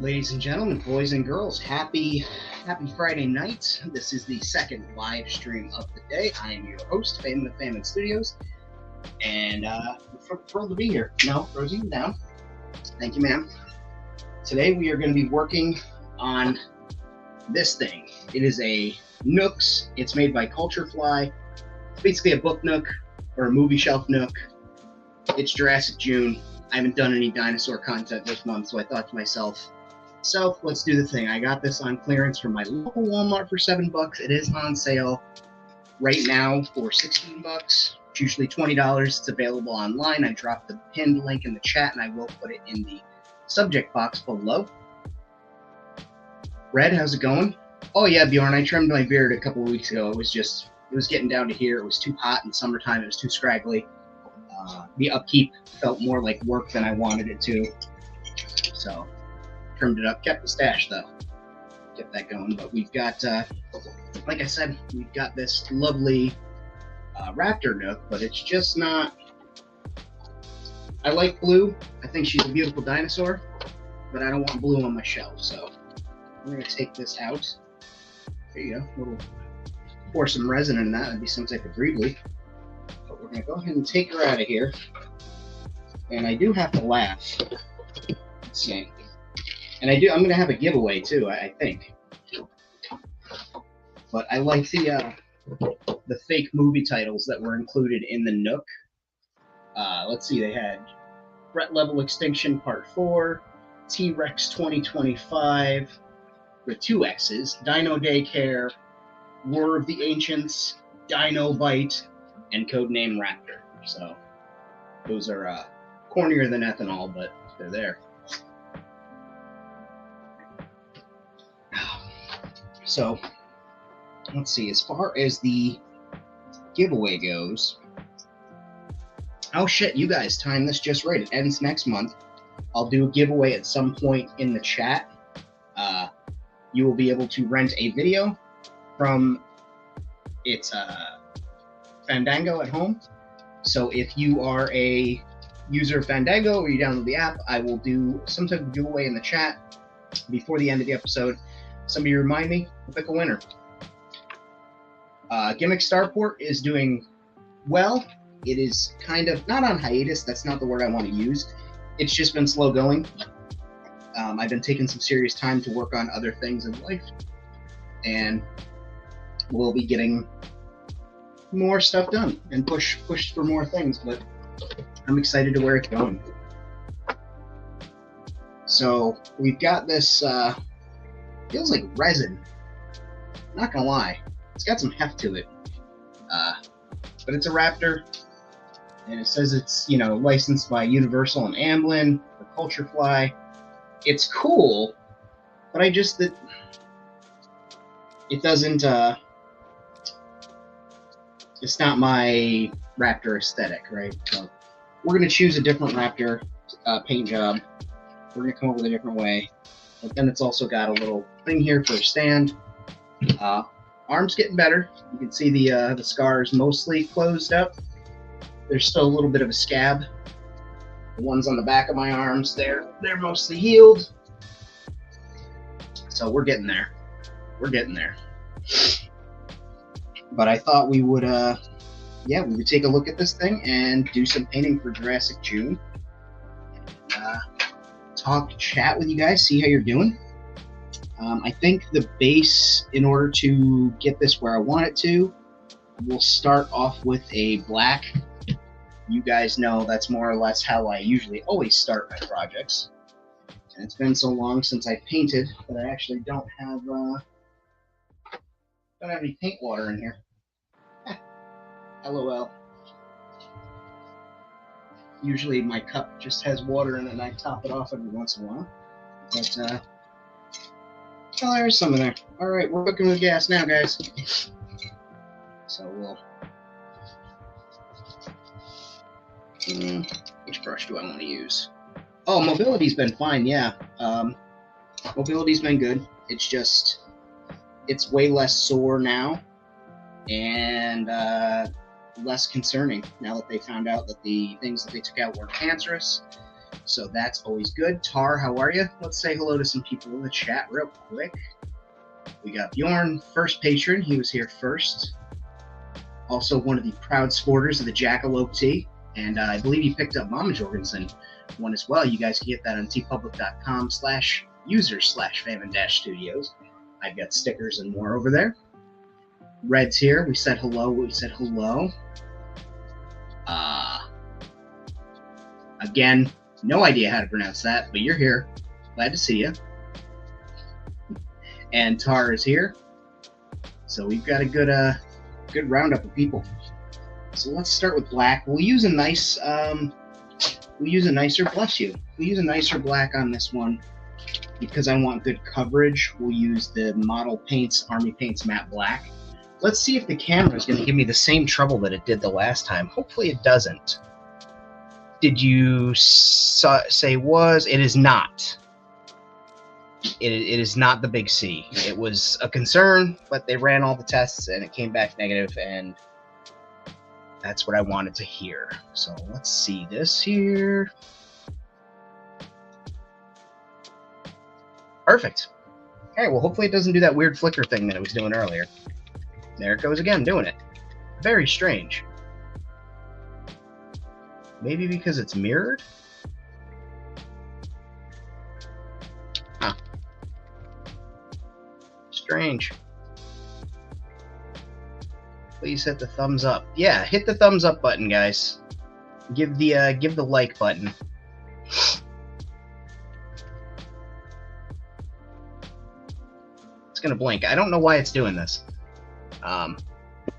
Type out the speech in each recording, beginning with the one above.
Ladies and gentlemen, boys and girls, happy Friday night. This is the second live stream of the day. I am your host, Fame of Famine Studios, and thrilled to be here. No, Rosie, down. Thank you, ma'am. Today we are going to be working on this thing. It is a Nooks. It's made by Culture Fly. It's basically a book Nook or a movie shelf Nook. It's Jurassic June. I haven't done any dinosaur content this month, so I thought to myself, so let's do the thing. I got this on clearance from my local Walmart for $7. It is on sale right now for $16. It's usually $20. It's available online. I dropped the pinned link in the chat, and I will put it in the subject box below. Red, how's it going? Oh yeah, Bjorn, I trimmed my beard a couple of weeks ago. It was getting down to here. It was too hot in summertime. It was too scraggly. The upkeep felt more like work than I wanted it to. So trimmed it up, kept the stash though, kept that going. But we've got, like I said, we've got this lovely raptor Nook, but it's just not. I like blue. I think she's a beautiful dinosaur, but I don't want blue on my shelf. So I'm gonna take this out. There you go. We'll pour some resin in that. That'd be some type of breed leaf. But we're gonna go ahead and take her out of here. And I do have to laugh. Let's see. And I'm going to have a giveaway too, I think. But I like the fake movie titles that were included in the Nook. Let's see, they had Threat Level Extinction Part 4, T-Rex 2025, with 2 X's, Dino Daycare, War of the Ancients, Dino Bite, and Codename Raptor. So those are cornier than ethanol, but they're there. So, let's see, as far as the giveaway goes, oh shit, you guys timed this just right. It ends next month. I'll do a giveaway at some point in the chat. You will be able to rent a video from its Fandango at home. So if you are a user of Fandango or you download the app, I will do some type of giveaway in the chat before the end of the episode. Somebody remind me, we'll pick a winner. Gimmick Starport is doing well. It is kind of not on hiatus. That's not the word I want to use. It's just been slow going. I've been taking some serious time to work on other things in life, and we'll be getting more stuff done and push for more things. But I'm excited to where it's going. So we've got this. Feels like resin. Not gonna lie, it's got some heft to it. But it's a raptor, and it says it's licensed by Universal and Amblin for Culture Fly. It's cool, but it doesn't. It's not my raptor aesthetic, right? So we're gonna choose a different raptor paint job. We're gonna come up with a different way. But then it's also got a little thing here for a stand. Arm's getting better. You can see the scars mostly closed up. There's still a little bit of a scab. The ones on the back of my arms, they're mostly healed. So we're getting there. We're getting there. But I thought we would we would take a look at this thing and do some painting for Jurassic June. Chat with you guys, see how you're doing. I think the base, in order to get this where I want it to, we'll start off with a black. You guys know that's more or less how I usually always start my projects. And it's been so long since I painted that I actually don't have any paint water in here. LOL. Usually my cup just has water in it and I top it off every once in a while. But, oh, there's some in there. Alright, we're cooking with gas now, guys. So we'll... which brush do I want to use? Oh, mobility's been fine, yeah. Mobility's been good. It's just... it's way less sore now. And, less concerning now that they found out that the things that they took out were cancerous. So that's always good. Tar, how are you? Let's say hello to some people in the chat real quick. We got Bjorn, first patron. He was here first. Also one of the proud supporters of the Jackalope Tea. And I believe he picked up Mama Jorgensen one as well. You guys can get that on tpublic.com/user/famine-studios. I've got stickers and more over there. Red's here. We said hello. Again, no idea how to pronounce that, but you're here. Glad to see you. And Tar is here. So we've got a good roundup of people. So let's start with black. We'll use a nicer, bless you. We'll use a nicer black on this one because I want good coverage. We'll use the Model Paints, Army Paints Matte Black. Let's see if the camera is going to give me the same trouble that it did the last time. Hopefully it doesn't. Did you say was? It is not. It is not the big C. It was a concern, but they ran all the tests and it came back negative, and that's what I wanted to hear. So let's see this here. Perfect. Okay, well, hopefully it doesn't do that weird flicker thing that it was doing earlier. There it goes again, doing it. Very strange. Maybe because it's mirrored? Huh. Strange. Please hit the thumbs up. Yeah, hit the thumbs up button, guys. Give the like button. It's gonna blink. I don't know why it's doing this. Let's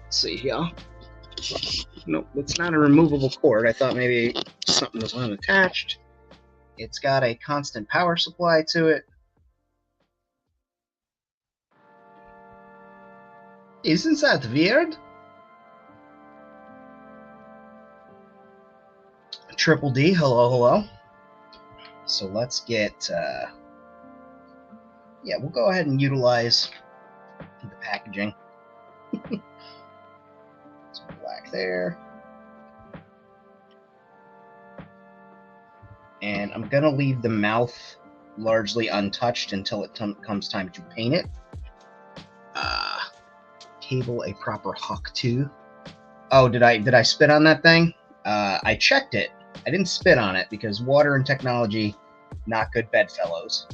see here. Nope, it's not a removable cord. I thought maybe something was unattached. It's got a constant power supply to it. Isn't that weird? Triple D, hello. So let's get, yeah, we'll go ahead and utilize the packaging. Some black there. And I'm going to leave the mouth largely untouched until it comes time to paint it. Cable a proper hook too. Oh, did I spit on that thing? I checked it. I didn't spit on it because water and technology, not good bedfellows.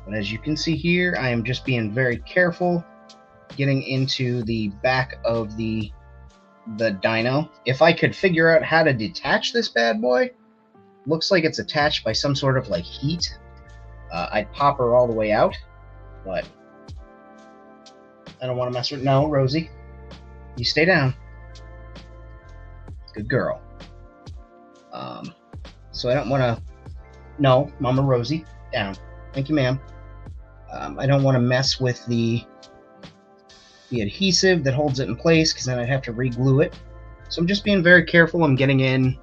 But as you can see here, I am just being very careful getting into the back of the dyno. If I could figure out how to detach this bad boy, looks like it's attached by some sort of like heat. I'd pop her all the way out, but I don't want to mess with. No, Rosie, you stay down. Good girl. So I don't want to. No, Mama Rosie, down. Thank you, ma'am. I don't want to mess with the adhesive that holds it in place because then I'd have to re-glue it. So I'm just being very careful. I'm getting in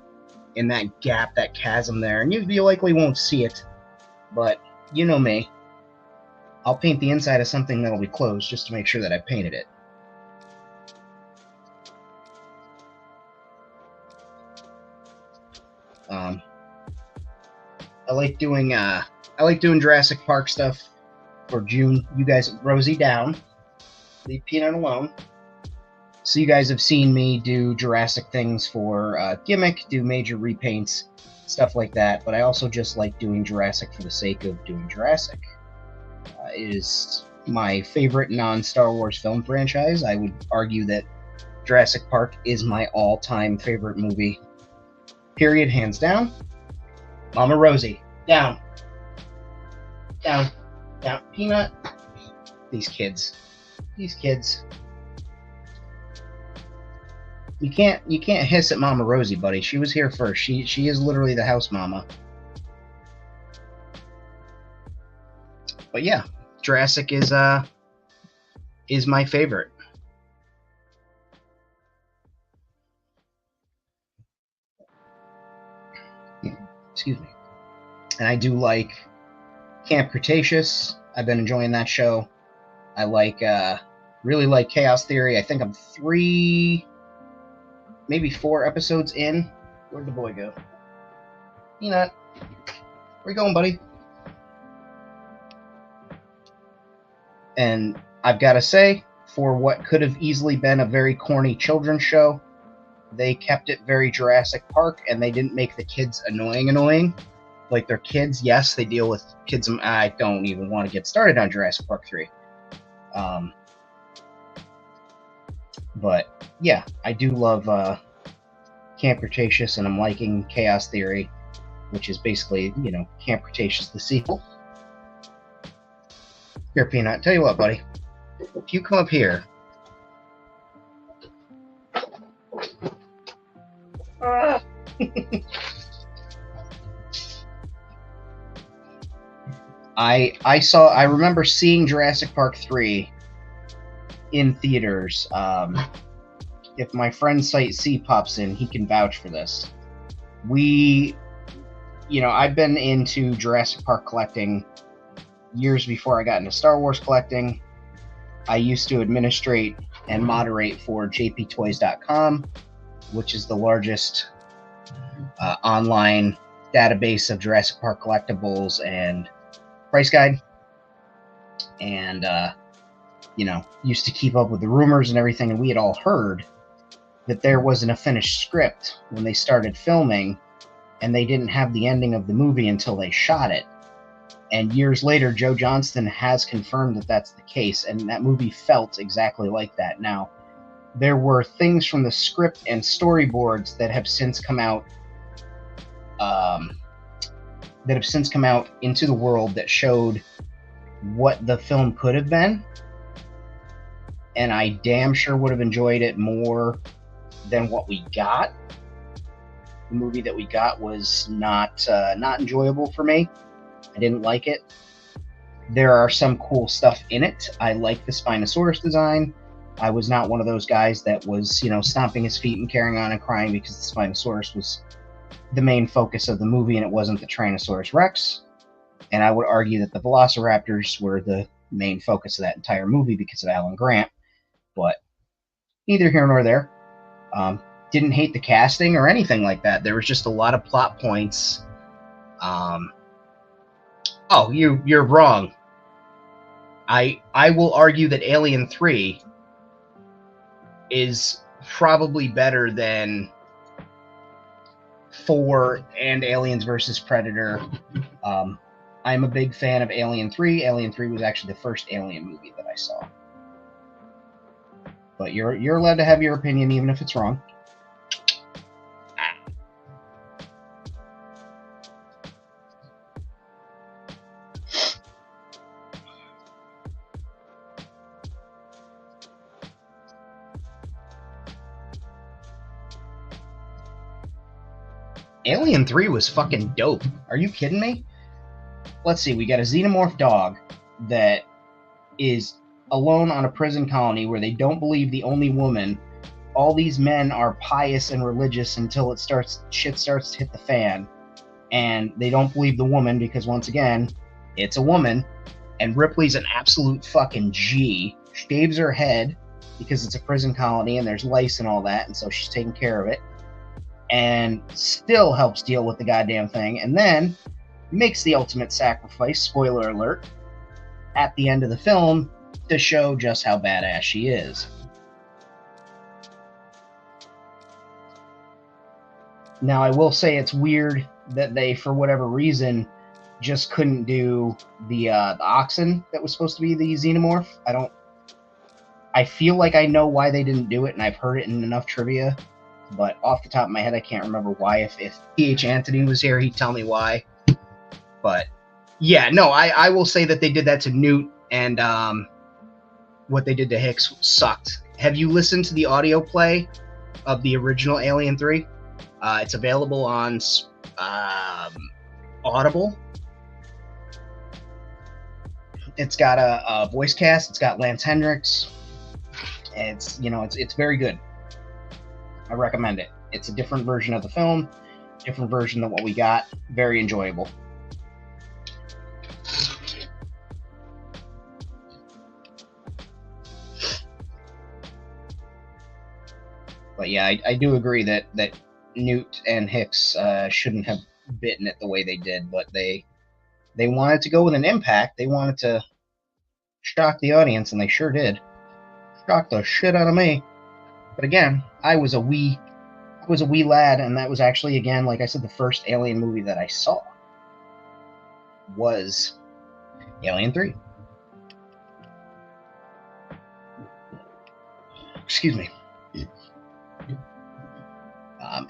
that gap, that chasm there, and you likely won't see it, but you know me. I'll paint the inside of something that'll be closed just to make sure that I painted it. I like doing Jurassic Park stuff for June. You guys, Rosie, down. Leave Peanut alone. So you guys have seen me do Jurassic things for Gimmick, do major repaints, stuff like that. But I also just like doing Jurassic for the sake of doing Jurassic. It is my favorite non-Star Wars film franchise. I would argue that Jurassic Park is my all-time favorite movie. Period, hands down. Mama Rosie, down. Down. Down. Peanut. These kids. You can't hiss at Mama Rosie, buddy. She was here first. She is literally the house mama. But yeah, Jurassic is my favorite. Excuse me. And I do like Camp Cretaceous. I've been enjoying that show. I really like Chaos Theory. I think I'm maybe 4 episodes in. Where'd the boy go? Peanut, where you going, buddy? And I've got to say, for what could have easily been a very corny children's show, they kept it very Jurassic Park, and they didn't make the kids annoying. Like, they're kids, yes, they deal with kids. I don't even want to get started on Jurassic Park 3. But, yeah, I do love Camp Cretaceous, and I'm liking Chaos Theory, which is basically, Camp Cretaceous, the sequel. Here, Peanut, tell you what, buddy. If you come up here... I remember seeing Jurassic Park 3 in theaters. If my friend Site C pops in, he can vouch for this. I've been into Jurassic Park collecting years before I got into Star Wars collecting. I used to administrate and moderate for jptoys.com, which is the largest online database of Jurassic Park collectibles and price guide. And, used to keep up with the rumors and everything, and we had all heard that there wasn't a finished script when they started filming, and they didn't have the ending of the movie until they shot it. And years later, Joe Johnston has confirmed that that's the case, and that movie felt exactly like that. Now, there were things from the script and storyboards that have since come out into the world that showed what the film could have been, and I damn sure would have enjoyed it more than what we got. The movie that we got was not enjoyable for me. I didn't like it. There are some cool stuff in it. I like the Spinosaurus design. I was not one of those guys that was, stomping his feet and carrying on and crying because the Spinosaurus was the main focus of the movie and it wasn't the Tyrannosaurus Rex. And I would argue that the Velociraptors were the main focus of that entire movie because of Alan Grant. But neither here nor there. Didn't hate the casting or anything like that. There was just a lot of plot points. You're wrong. I will argue that Alien 3 is probably better than 4 and Aliens vs. Predator. I'm a big fan of Alien 3. Alien 3 was actually the first Alien movie that I saw. But you're allowed to have your opinion even if it's wrong. Alien 3 was fucking dope. Are you kidding me? Let's see, we got a xenomorph dog that is alone on a prison colony where they don't believe the only woman. All these men are pious and religious until shit starts to hit the fan. And they don't believe the woman because, once again, it's a woman. And Ripley's an absolute fucking G. Shaves her head because it's a prison colony and there's lice and all that, and so she's taking care of it. And still helps deal with the goddamn thing, and then makes the ultimate sacrifice, spoiler alert, at the end of the film to show just how badass she is. Now, I will say it's weird that they, for whatever reason, just couldn't do the oxen that was supposed to be the xenomorph. I feel like I know why they didn't do it, and I've heard it in enough trivia. But off the top of my head, I can't remember why. If T.H. Anthony was here, he'd tell me why. But, yeah, no, I will say that they did that to Newt, and what they did to Hicks sucked. Have you listened to the audio play of the original Alien 3? It's available on Audible. It's got a voice cast. It's got Lance Hendricks. It's very good. I recommend it. It's a different version of the film, different version than what we got. Very enjoyable. But yeah, I do agree that Newt and Hicks shouldn't have bitten it the way they did, but they wanted to go with an impact. They wanted to shock the audience, and they sure did. Shocked the shit out of me. But again, I was a wee lad, and that was actually, again, like I said, the first Alien movie that I saw was Alien 3. Excuse me.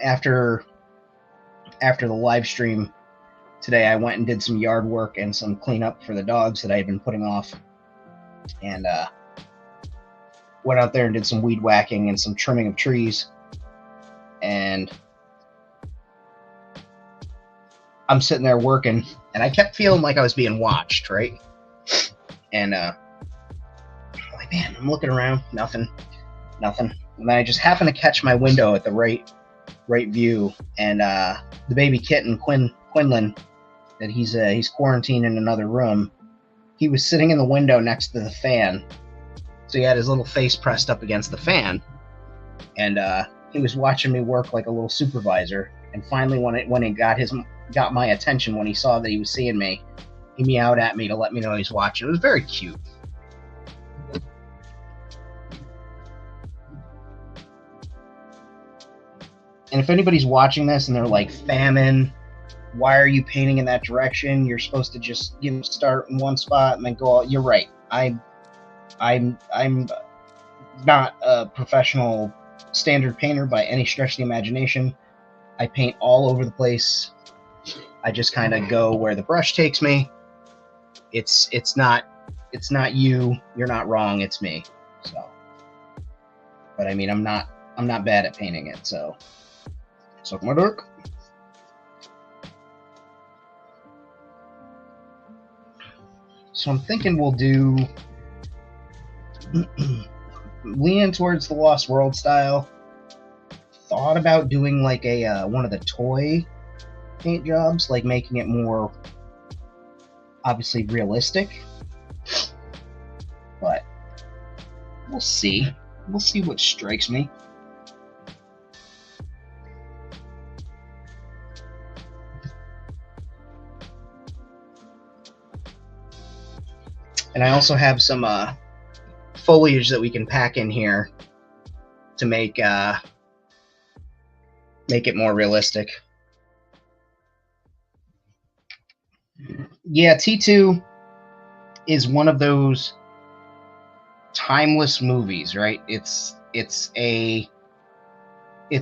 After the live stream today, I went and did some yard work and some cleanup for the dogs that I had been putting off, and went out there and did some weed whacking and some trimming of trees. And I'm sitting there working, and I kept feeling like I was being watched, right? And I'm like, man, I'm looking around, nothing. And then I just happened to catch my window at the right view, and the baby kitten, Quinlan, that he's quarantined in another room. He was sitting in the window next to the fan, so he had his little face pressed up against the fan, and he was watching me work like a little supervisor. And finally, when it got my attention, when he saw that he was seeing me, he meowed at me to let me know he's watching. It was very cute. And if anybody's watching this and they're like, famine, why are you painting in that direction? You're supposed to just start in one spot and then go out. You're right. I'm not a professional standard painter by any stretch of the imagination. I paint all over the place. I just kind of go where the brush takes me. It's not you. You're not wrong. It's me. So, but I mean, I'm not bad at painting it. So, suck my dick. So I'm thinking we'll do lean towards the Lost World style. Thought about doing like a one of the toy paint jobs, like making it more obviously realistic. But we'll see. We'll see what strikes me. And I also have some foliage that we can pack in here to make it more realistic. Yeah, T2 is one of those timeless movies, right? It's a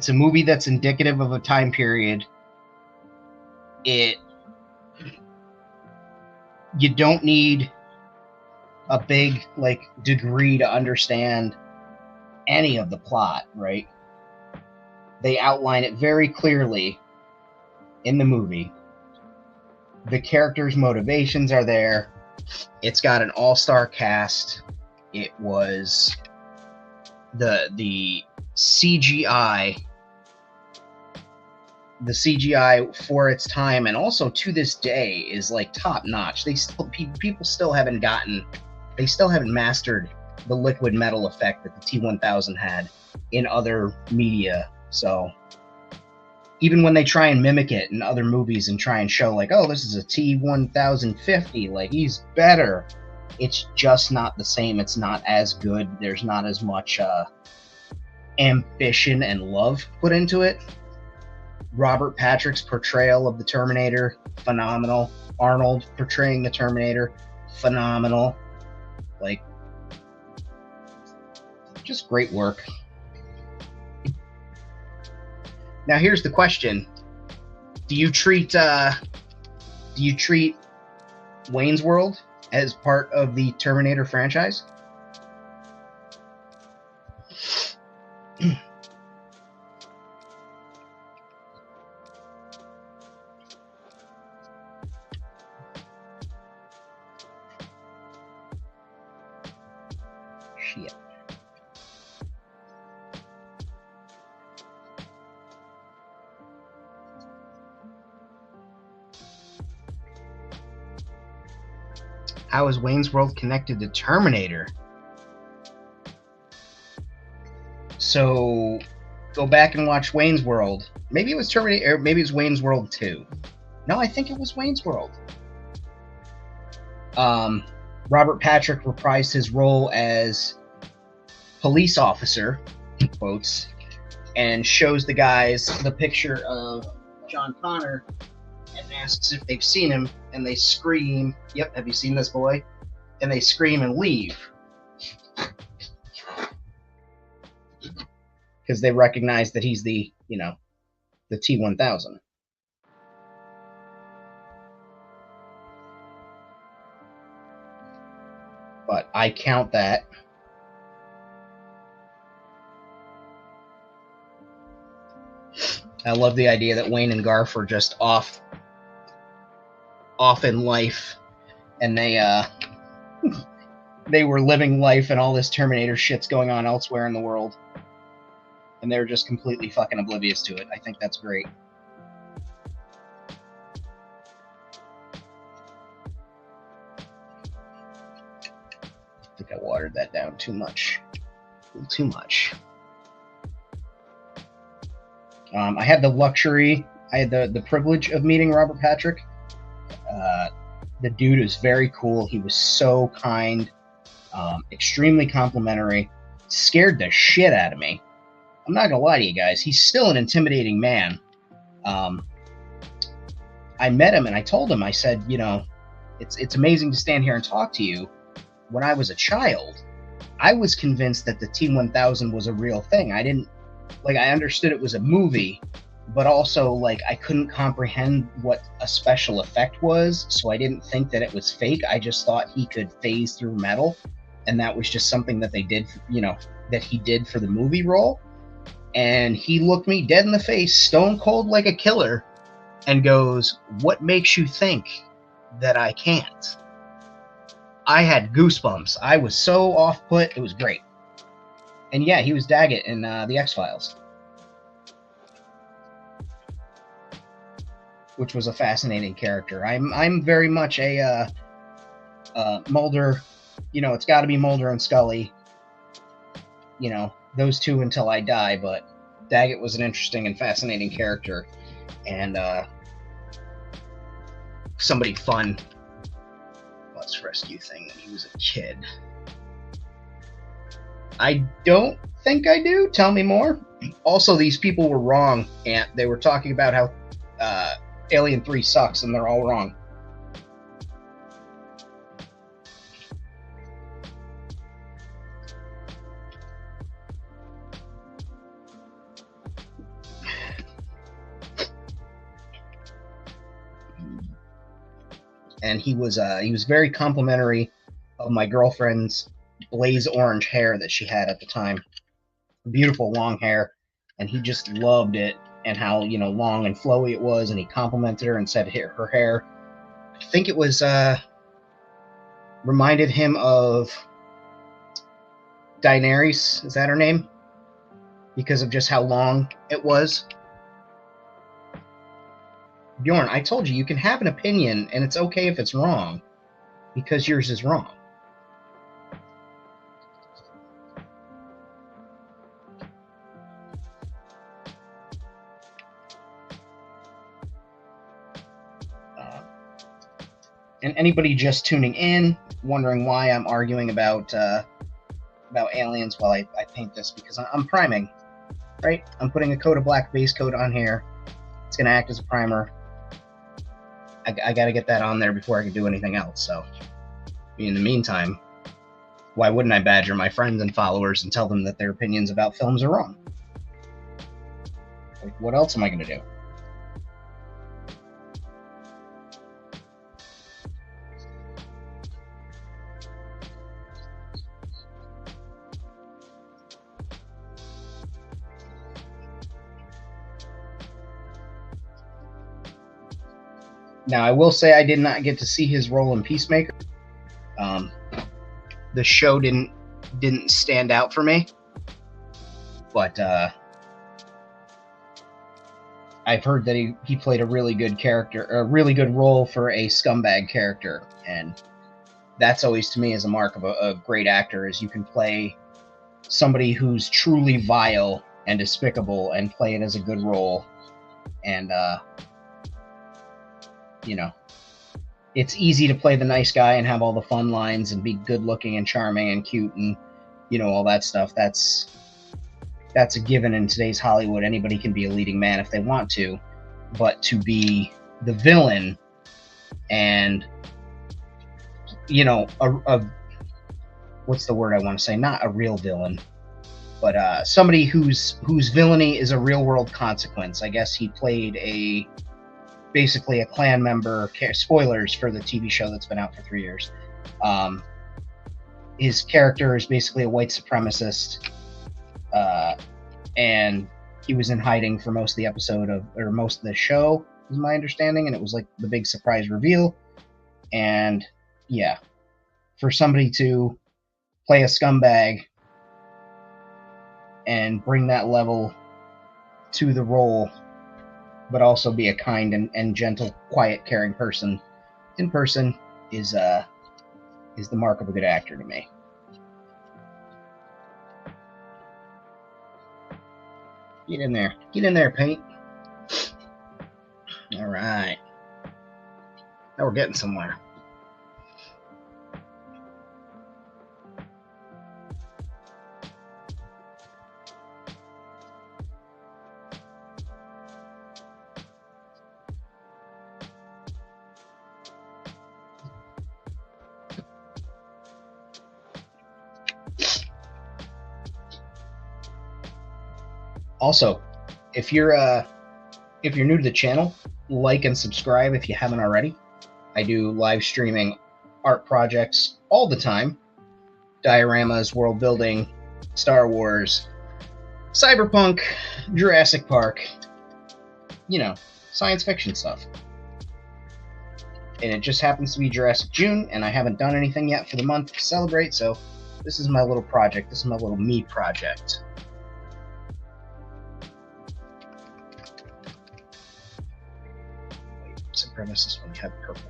movie that's indicative of a time period. You don't need a big degree to understand any of the plot, right? They outline it very clearly in the movie. The characters' motivations are there. It's got an all-star cast. It was the CGI for its time, and also to this day, is like top notch. People still haven't mastered the liquid metal effect that the T-1000 had in other media. So even when they try and mimic it in other movies and try and show like, oh, this is a T-1050, like he's better, it's just not the same. It's not as good. There's not as much ambition and love put into it. Robert Patrick's portrayal of the Terminator, phenomenal. Arnold portraying the Terminator, phenomenal. Like, just great work. Now here's the question: Do you treat Wayne's World as part of the Terminator franchise? Shit. How is Wayne's World connected to Terminator? So Go back and watch Wayne's World. Maybe it was Terminator, or maybe it was Wayne's World 2. No, I think it was Wayne's World. Robert Patrick reprised his role as police officer, in quotes, and shows the guys the picture of John Connor and asks if they've seen him, and they scream, "Yep, have you seen this boy?" And they scream and leave. Because they recognize that he's the, you know, the T-1000. But I count that. I love the idea that Wayne and Garth are just off in life, and they were living life, and all this Terminator shit's going on elsewhere in the world, and they're just completely fucking oblivious to it. I think that's great. I think I watered that down too much. A little too much. I had the luxury, I had the privilege of meeting Robert Patrick. The dude is very cool. He was so kind, extremely complimentary, scared the shit out of me. I'm not gonna lie to you guys, he's still an intimidating man. I met him and I told him, I said, you know, it's amazing to stand here and talk to you. When I was a child, I was convinced that the T-1000 was a real thing. I understood it was a movie, but also, like, I couldn't comprehend what a special effect was, so I didn't think that it was fake. I just thought he could phase through metal, and that was just something that they did, you know, that he did for the movie role. And he looked me dead in the face, stone cold like a killer, and goes, "What makes you think that I can't?" I had goosebumps. I was so off-put. It was great. And yeah, he was Daggett in the X-Files, which was a fascinating character. I'm very much a Mulder. You know, it's got to be Mulder and Scully. You know, those two until I die. But Daggett was an interesting and fascinating character, and somebody fun. Bus rescue thing when he was a kid. I don't think I do. Tell me more. Also, these people were wrong, and they were talking about how Alien 3 sucks, and they're all wrong. And he was very complimentary of my girlfriend's blaze orange hair that she had at the time. Beautiful long hair, and he just loved it, and how, you know, long and flowy it was, and he complimented her and said her hair, I think it was reminded him of Daenerys, is that her name? Because of just how long it was. Bjorn, I told you, you can have an opinion, and it's okay if it's wrong, because yours is wrong. And anybody just tuning in, wondering why I'm arguing about aliens while I paint this, because I'm priming, right? I'm putting a coat of black base coat on here. It's going to act as a primer. I got to get that on there before I can do anything else. So, in the meantime, why wouldn't I badger my friends and followers and tell them that their opinions about films are wrong? Like, what else am I going to do? Now, I will say I did not get to see his role in Peacemaker. The show didn't stand out for me, but I've heard that he played a really good character, a really good role for a scumbag character, and that's always, to me, is a mark of a great actor, is you can play somebody who's truly vile and despicable and play it as a good role. And, you know, it's easy to play the nice guy and have all the fun lines and be good looking and charming and cute and, you know, all that stuff. That's a given in today's Hollywood. Anybody can be a leading man if they want to, but to be the villain and, you know, what's the word I want to say? Not a real villain, but somebody whose villainy is a real world consequence. I guess he played basically a Klan member. Spoilers for the TV show that's been out for 3 years. His character is basically a white supremacist, and he was in hiding for most of the episode or most of the show, is my understanding, and it was like the big surprise reveal. And yeah, for somebody to play a scumbag and bring that level to the role, but also be a kind and gentle, quiet, caring person in person is the mark of a good actor to me. Get in there, Paint. All right, now we're getting somewhere. Also, if you're new to the channel, like and subscribe if you haven't already. I do live streaming art projects all the time. Dioramas, world building, Star Wars, Cyberpunk, Jurassic Park, you know, science fiction stuff. And it just happens to be Jurassic June, and I haven't done anything yet for the month to celebrate, so this is my little project. This is my little me project. Supremacist when you have purple.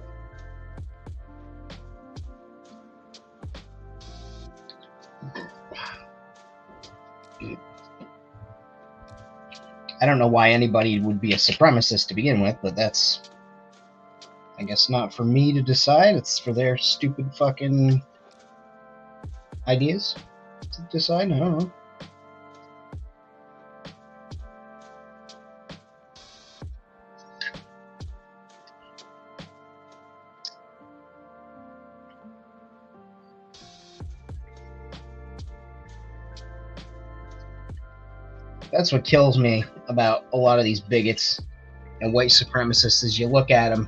I don't know why anybody would be a supremacist to begin with, but that's, I guess, not for me to decide. It's for their stupid fucking ideas to decide. I don't know. That's what kills me about a lot of these bigots and white supremacists is you look at them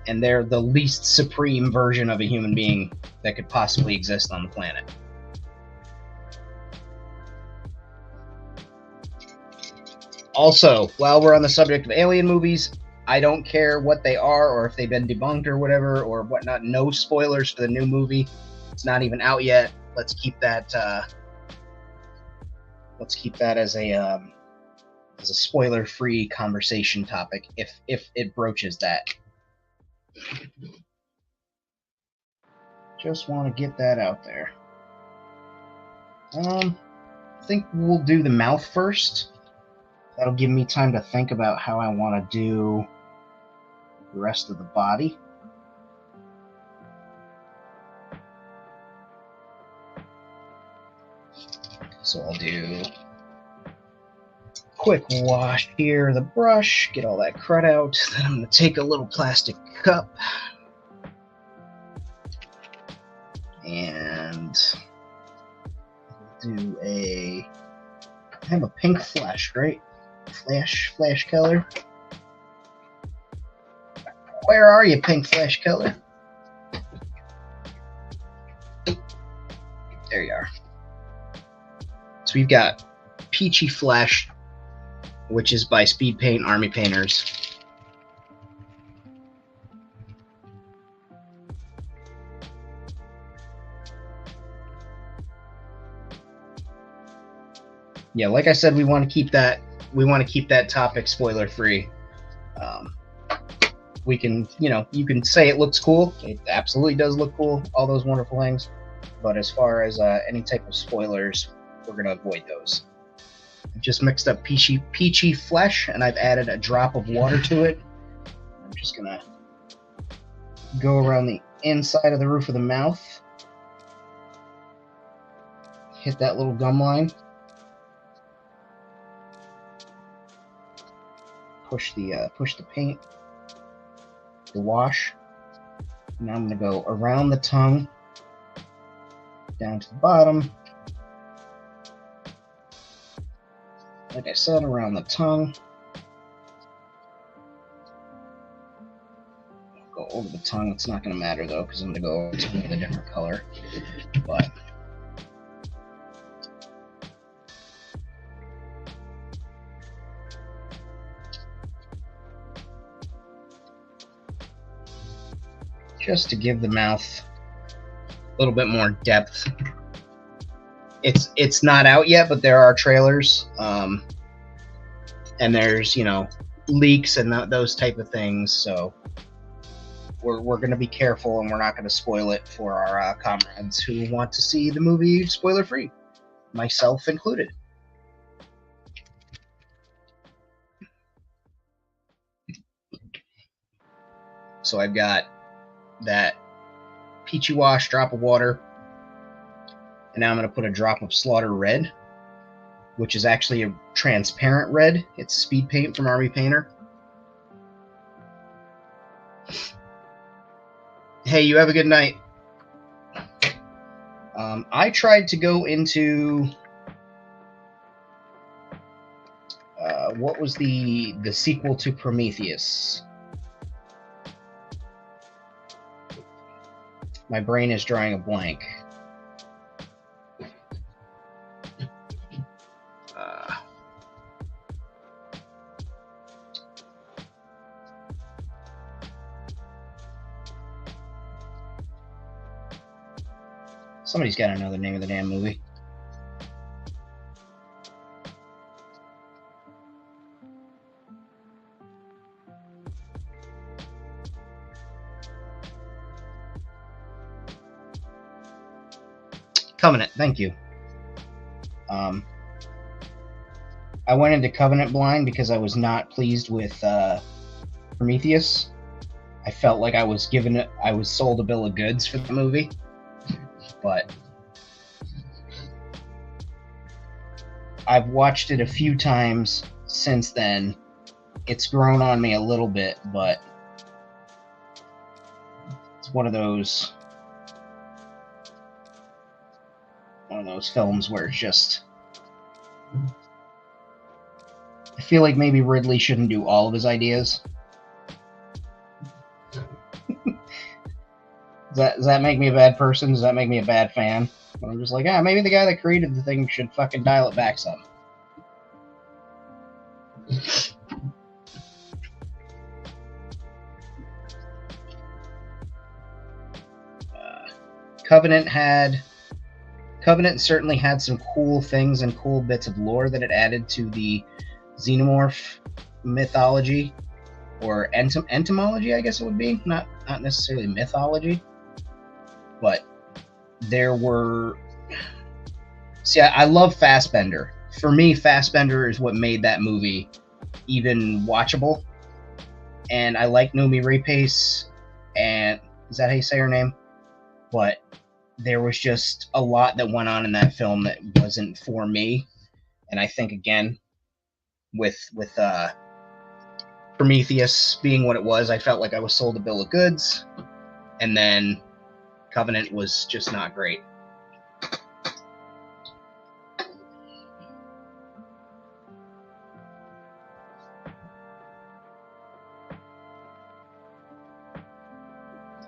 and they're the least supreme version of a human being that could possibly exist on the planet. Also, while we're on the subject of alien movies, I don't care what they are or if they've been debunked or whatever or whatnot. No spoilers for the new movie. It's not even out yet. Let's keep that as a spoiler-free conversation topic, if it broaches that. Just want to get that out there. I think we'll do the mouth first. That'll give me time to think about how I want to do the rest of the body. So I'll do quick wash here of the brush, get all that crud out. Then I'm going to take a little plastic cup and do I have a pink flash, right? Flash color. Where are you, pink flash color? There you are. So we've got Peachy Flash, which is by Speed Paint Army Painters. Yeah, like I said, we want to keep that topic spoiler free. We can, you can say it looks cool. It absolutely does look cool. All those wonderful things. But as far as any type of spoilers, we're going to avoid those. I've just mixed up peachy flesh, and I've added a drop of water to it. I'm just gonna go around the inside of the roof of the mouth, hit that little gum line, push the paint, the wash. Now I'm gonna go around the tongue, down to the bottom. Like I said, around the tongue. Go over the tongue. It's not going to matter though, because I'm going to go over the tongue with a different color. But just to give the mouth a little bit more depth. It's not out yet, but there are trailers, and there's, you know, leaks and those type of things. So we're going to be careful, and we're not going to spoil it for our comrades who want to see the movie spoiler free, myself included. So I've got that peachy wash, drop of water, and now I'm going to put a drop of Slaughter Red, which is actually a transparent red. It's speed paint from our Repainter. Hey, you have a good night. I tried to go into what was the sequel to Prometheus? My brain is drawing a blank. Somebody's got to know the name of the damn movie. Covenant, thank you. I went into Covenant blind because I was not pleased with Prometheus. I felt like I was sold a bill of goods for the movie. But I've watched it a few times since then. It's grown on me a little bit, but it's one of those films where it's just, I feel like maybe Ridley shouldn't do all of his ideas. Does that make me a bad person? Does that make me a bad fan? I'm just like, maybe the guy that created the thing should fucking dial it back some. Covenant certainly had some cool things and cool bits of lore that it added to the xenomorph mythology, or entomology, I guess it would be, not necessarily mythology. But there were... See, I love Fassbender. For me, Fassbender is what made that movie even watchable. And I like Noomi Rapace, and is that how you say her name? But there was just a lot that went on in that film that wasn't for me. And I think, again, with Prometheus being what it was, I felt like I was sold a bill of goods. And then Covenant was just not great.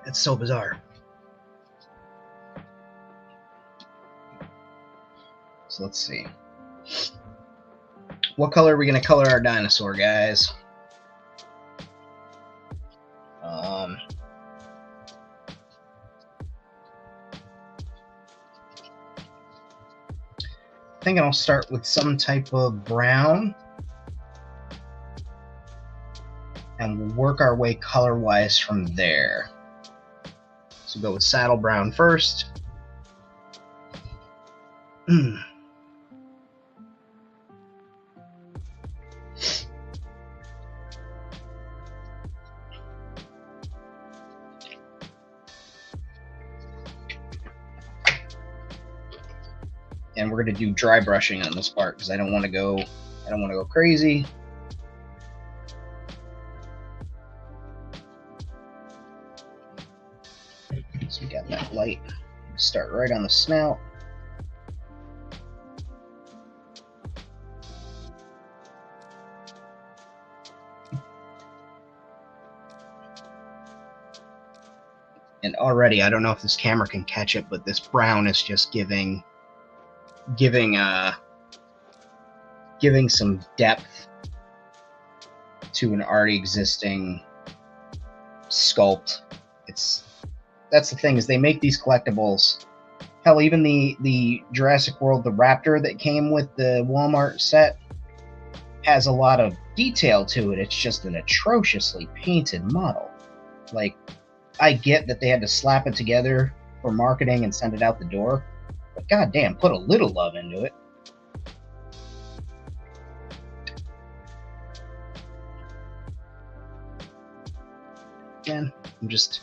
It's so bizarre. So let's see. What color are we going to color our dinosaur, guys? I think I'll start with some type of brown, and we'll work our way color-wise from there. So go with saddle brown first. And we're going to do dry brushing on this part because I don't want to go crazy. So we got that light. Start right on the snout. And already, I don't know if this camera can catch it, but this brown is just giving some depth to an already existing sculpt. That's the thing, is they make these collectibles. Hell, even the Jurassic World, the Raptor that came with the Walmart set, has a lot of detail to it. It's just an atrociously painted model. Like, I get that they had to slap it together for marketing and send it out the door, but goddamn, put a little love into it. Again, I'm just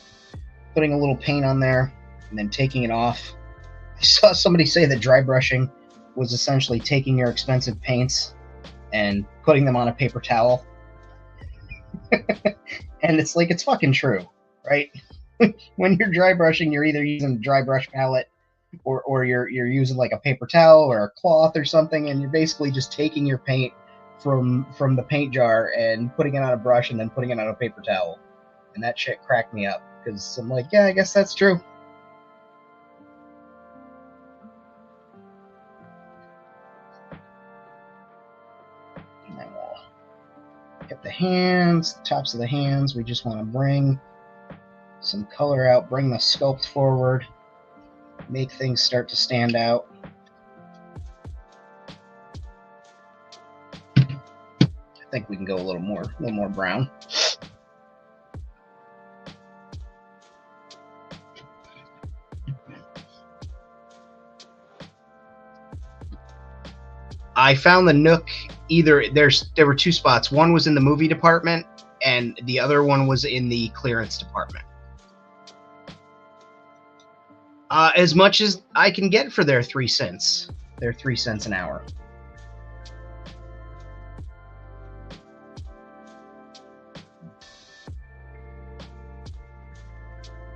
putting a little paint on there and then taking it off. I saw somebody say that dry brushing was essentially taking your expensive paints and putting them on a paper towel. And it's like, it's fucking true, right? When you're dry brushing, you're either using a dry brush palette or you're using like a paper towel or a cloth or something, and you're basically just taking your paint from the paint jar and putting it on a brush and then putting it on a paper towel. And that shit cracked me up because I'm like, yeah, I guess that's true. And then we'll get the hands, the tops of the hands. We just want to bring some color out, bring the sculpt forward, make things start to stand out. I think we can go a little more brown. I found the Nook there were two spots. One was in the movie department and the other one was in the clearance department. As much as I can get for their 3 cents. They're 3 cents an hour.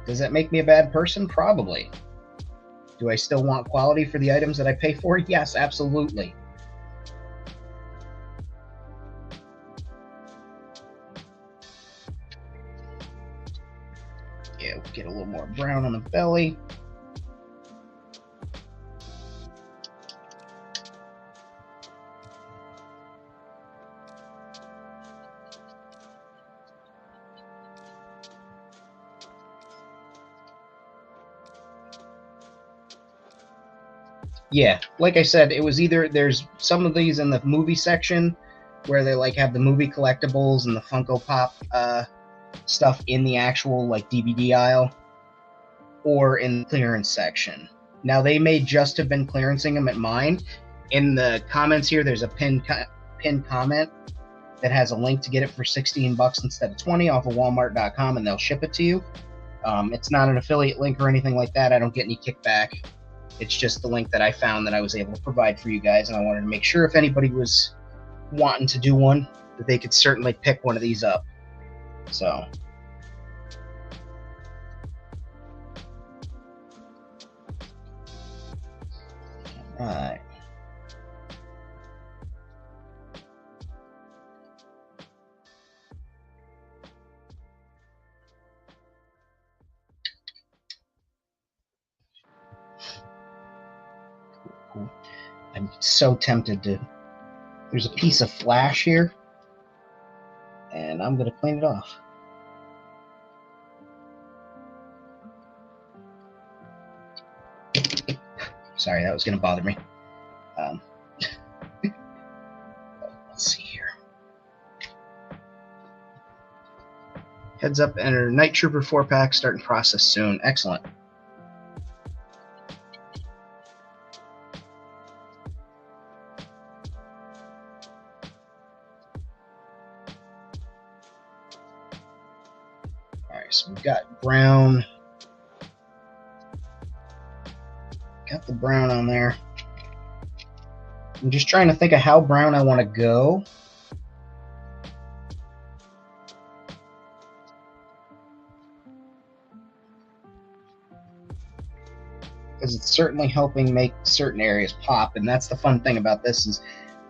Does that make me a bad person? Probably. Do I still want quality for the items that I pay for? Yes, absolutely. Yeah, we'll get a little more brown on the belly. Yeah, like I said, it was either there's some of these in the movie section where they like have the movie collectibles and the Funko Pop stuff in the actual like DVD aisle, or in the clearance section. Now they may just have been clearancing them at mine. In the comments here, there's a pinned comment that has a link to get it for $16 instead of $20 off of Walmart.com, and they'll ship it to you. It's not an affiliate link or anything like that. I don't get any kickback. It's just the link that I found that I was able to provide for you guys, and I wanted to make sure if anybody was wanting to do one, that they could certainly pick one of these up. So, all right. Cool. I'm so tempted to. There's a piece of flash here, and I'm going to clean it off. Sorry, that was going to bother me. Let's see here. Heads up, enter Night Trooper 4-pack, starting process soon. Excellent. Alright, so we've got brown. Got the brown on there. I'm just trying to think of how brown I want to go. Because it's certainly helping make certain areas pop, and that's the fun thing about this is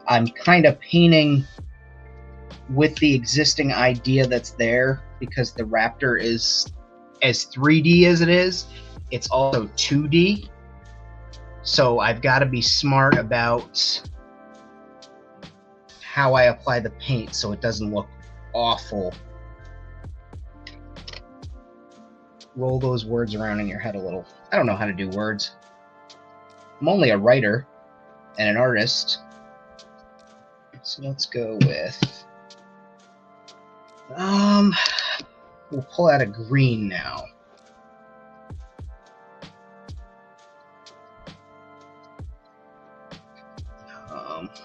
I'm kind of painting with the existing idea that's there, because the raptor is as 3D as it is, it's also 2D. So I've got to be smart about how I apply the paint so it doesn't look awful. Roll those words around in your head a little. I don't know how to do words. I'm only a writer and an artist. So let's go with... we'll pull out a green now.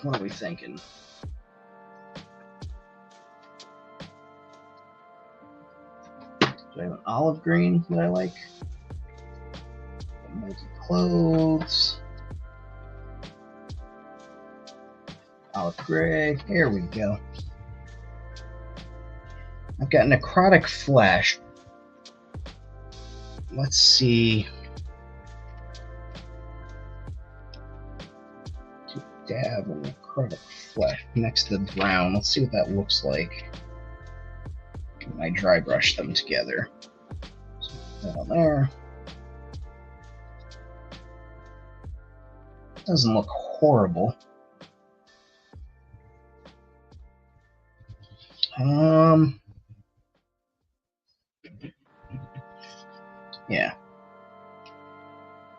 What are we thinking? Do I have an olive green that I like? Multi-clothes. Olive gray. Here we go. I've got necrotic flesh. Let's see. Dab of necrotic flesh next to the brown. Let's see what that looks like when I dry brush them together. So put that on there. Doesn't look horrible. Yeah.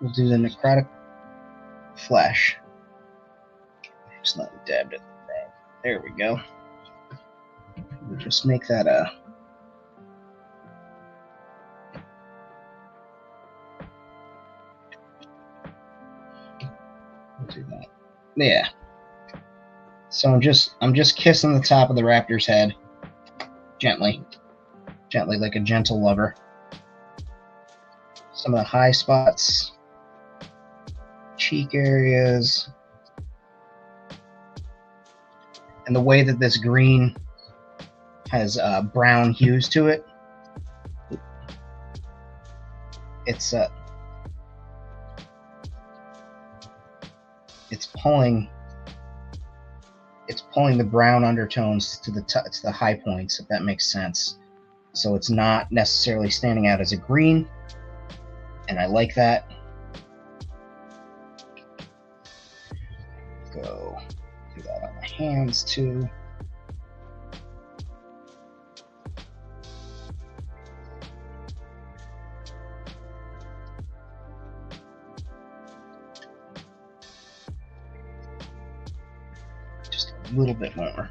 We'll do the necrotic flesh. Just let it dab it. There we go. We'll just make that a... We'll do that. Yeah. So I'm just kissing the top of the raptor's head. Gently. Gently, like a gentle lover. Some of the high spots. Cheek areas. And the way that this green has brown hues to it, it's pulling the brown undertones to the high points, if that makes sense. So it's not necessarily standing out as a green, and I like that. Go do that on the hands too. Just a little bit more.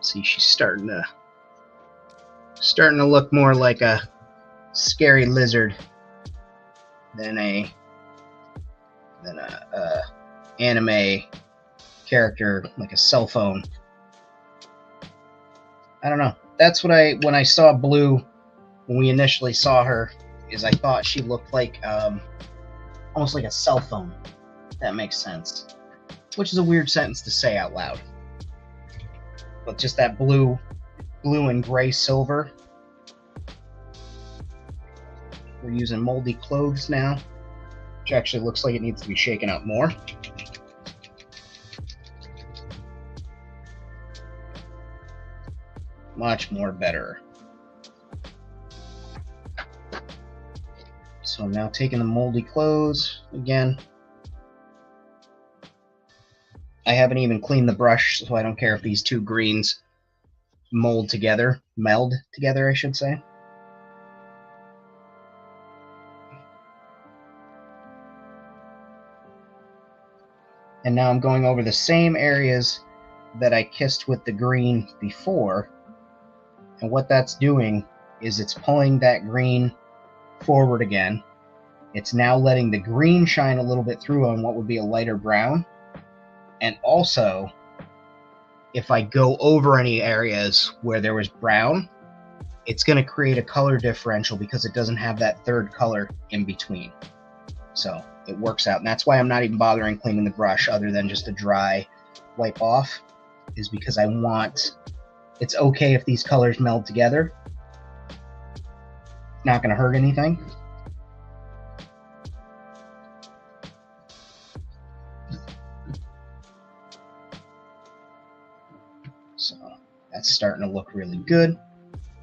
See, she's starting to look more like a scary lizard than a anime character, like a cell phone. I don't know. That's what when I saw Blue, when we initially saw her, is I thought she looked like almost like a cell phone. If that makes sense. Which is a weird sentence to say out loud. But just that blue and gray silver. We're using moldy clothes now, which actually looks like it needs to be shaken out more. Much more better. So I'm now taking the moldy clothes again. I haven't even cleaned the brush, so I don't care if these two greens meld together, I should say. And now I'm going over the same areas that I kissed with the green before. And what that's doing is it's pulling that green forward again. It's now letting the green shine a little bit through on what would be a lighter brown. And also, if I go over any areas where there was brown, it's going to create a color differential because it doesn't have that third color in between. So it works out. And that's why I'm not even bothering cleaning the brush other than just a dry wipe off, is because I want, it's okay if these colors meld together. Not going to hurt anything. So that's starting to look really good.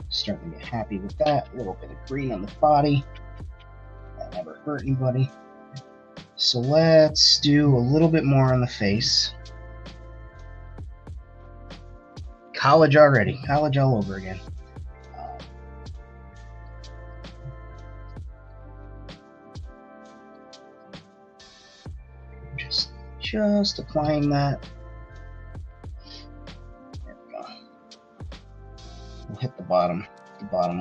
Starting to get happy with that. A little bit of green on the body. That never hurt anybody. So let's do a little bit more on the face. College already. College all over again. Just applying that. There we go. We'll hit the bottom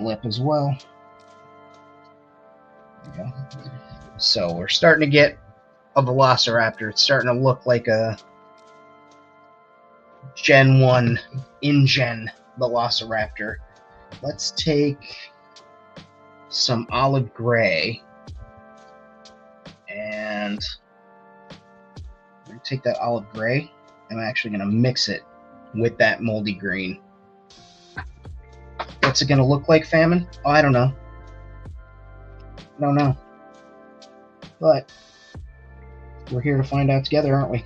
lip as well. There we go. So we're starting to get a Velociraptor. It's starting to look like a Gen 1 in-gen Velociraptor. Let's take some olive gray and I'm going to take that olive gray and I'm actually going to mix it with that moldy green. What's it going to look like, Famine? Oh, I don't know. I don't know. But we're here to find out together, aren't we?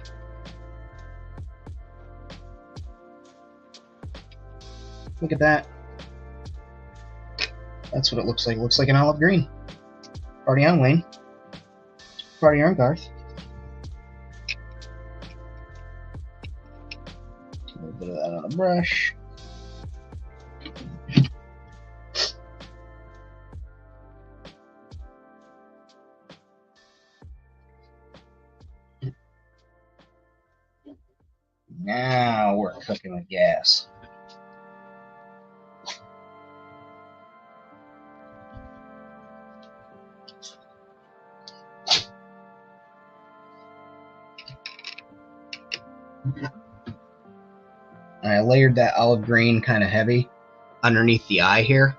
Look at that. That's what it looks like. It looks like an olive green. Party on, Wayne. Party on, Garth. A little bit of that on a brush. Now we're cooking with gas. I layered that olive green kind of heavy underneath the eye here.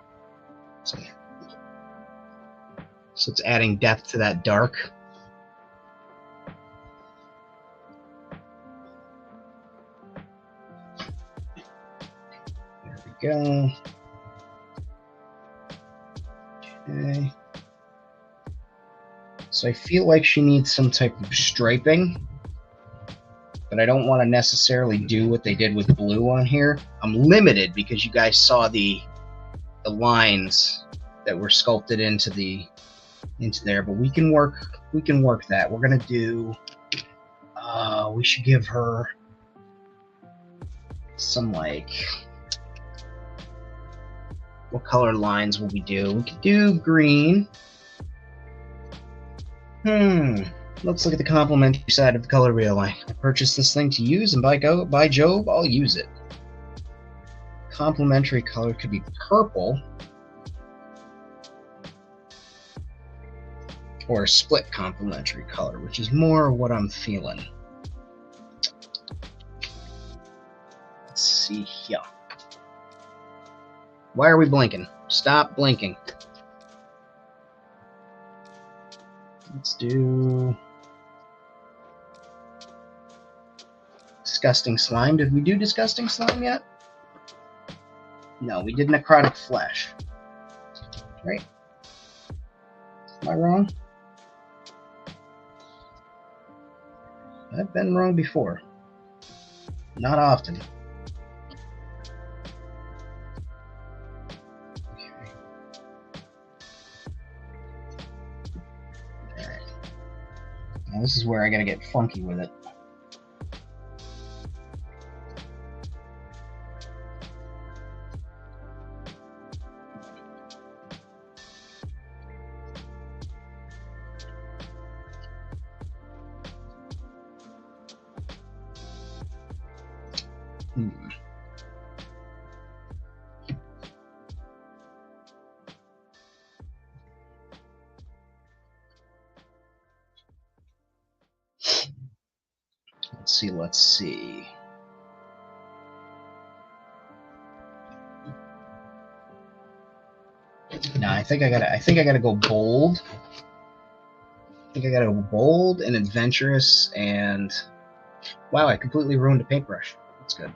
So it's adding depth to that dark. There we go. Okay. So I feel like she needs some type of striping, but I don't want to necessarily do what they did with blue on here. I'm limited because you guys saw the lines that were sculpted into there, but we can work that. We're gonna do we should give her some, like, what color lines will we do? We could do green. Let's look at the complementary side of the color wheel. I purchased this thing to use, and by Jove, I'll use it. Complementary color could be purple, or a split complementary color, which is more what I'm feeling. Let's see here. Why are we blinking? Stop blinking. Let's do Disgusting Slime. Did we do Disgusting Slime yet? No, we did Necrotic Flesh. Right? Am I wrong? I've been wrong before. Not often. Okay. Alright. Now this is where I gotta get funky with it. Let's see. No, I think I gotta go bold. I think I gotta go bold and adventurous, and wow, I completely ruined a paintbrush. That's good.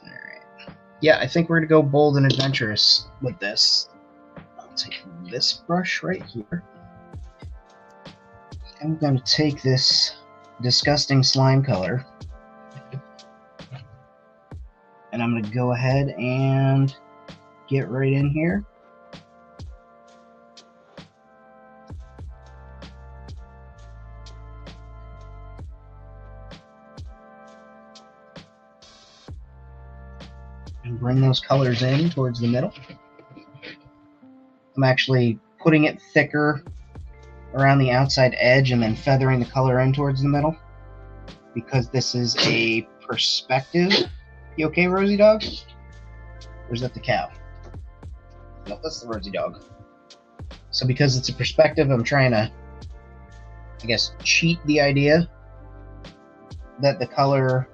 Alright. Yeah, I think we're gonna go bold and adventurous with this. I'll take this brush right here. I'm gonna take this disgusting slime color, and I'm gonna go ahead and get right in here. And bring those colors in towards the middle. I'm actually putting it thicker around the outside edge and then feathering the color in towards the middle, because this is a perspective. You okay, Rosie dog? Or is that the cow? No, that's the Rosie dog. So because it's a perspective, I'm trying to, I guess, cheat the idea that the color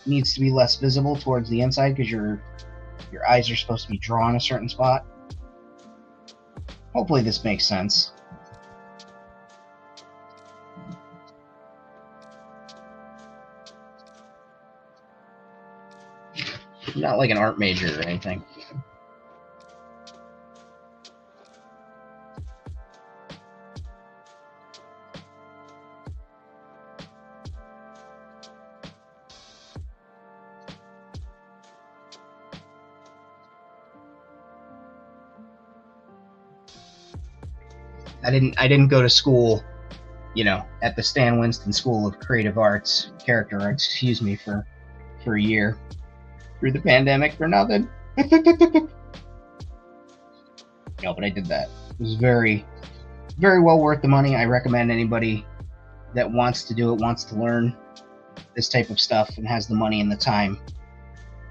needs to be less visible towards the inside, because your eyes are supposed to be drawn a certain spot. Hopefully this makes sense. I'm not like an art major or anything. I didn't go to school, you know, at the Stan Winston School of Creative Arts, Character Arts, excuse me, for a year through the pandemic for nothing. No, but I did that. It was very, very well worth the money. I recommend anybody that wants to do it, wants to learn this type of stuff, and has the money and the time,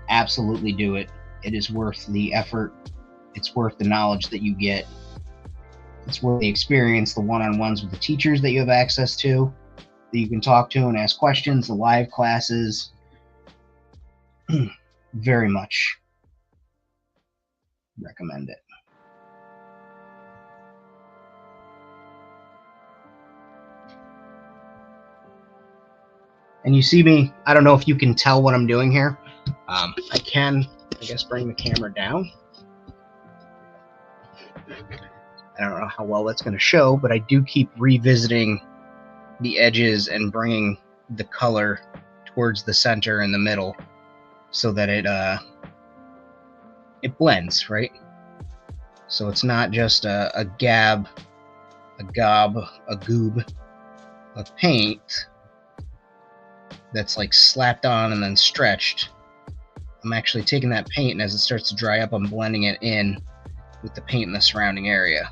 absolutely do it. It is worth the effort. It's worth the knowledge that you get. It's worth the experience, the one-on-ones with the teachers that you have access to, that you can talk to and ask questions, the live classes. Very much recommend it. And you see me, I don't know if you can tell what I'm doing here. I can, I guess, bring the camera down. I don't know how well that's going to show, but I do keep revisiting the edges and bringing the color towards the center and the middle so that it blends, right? So it's not just a goob of paint that's like slapped on and then stretched. I'm actually taking that paint, and as it starts to dry up, I'm blending it in with the paint in the surrounding area.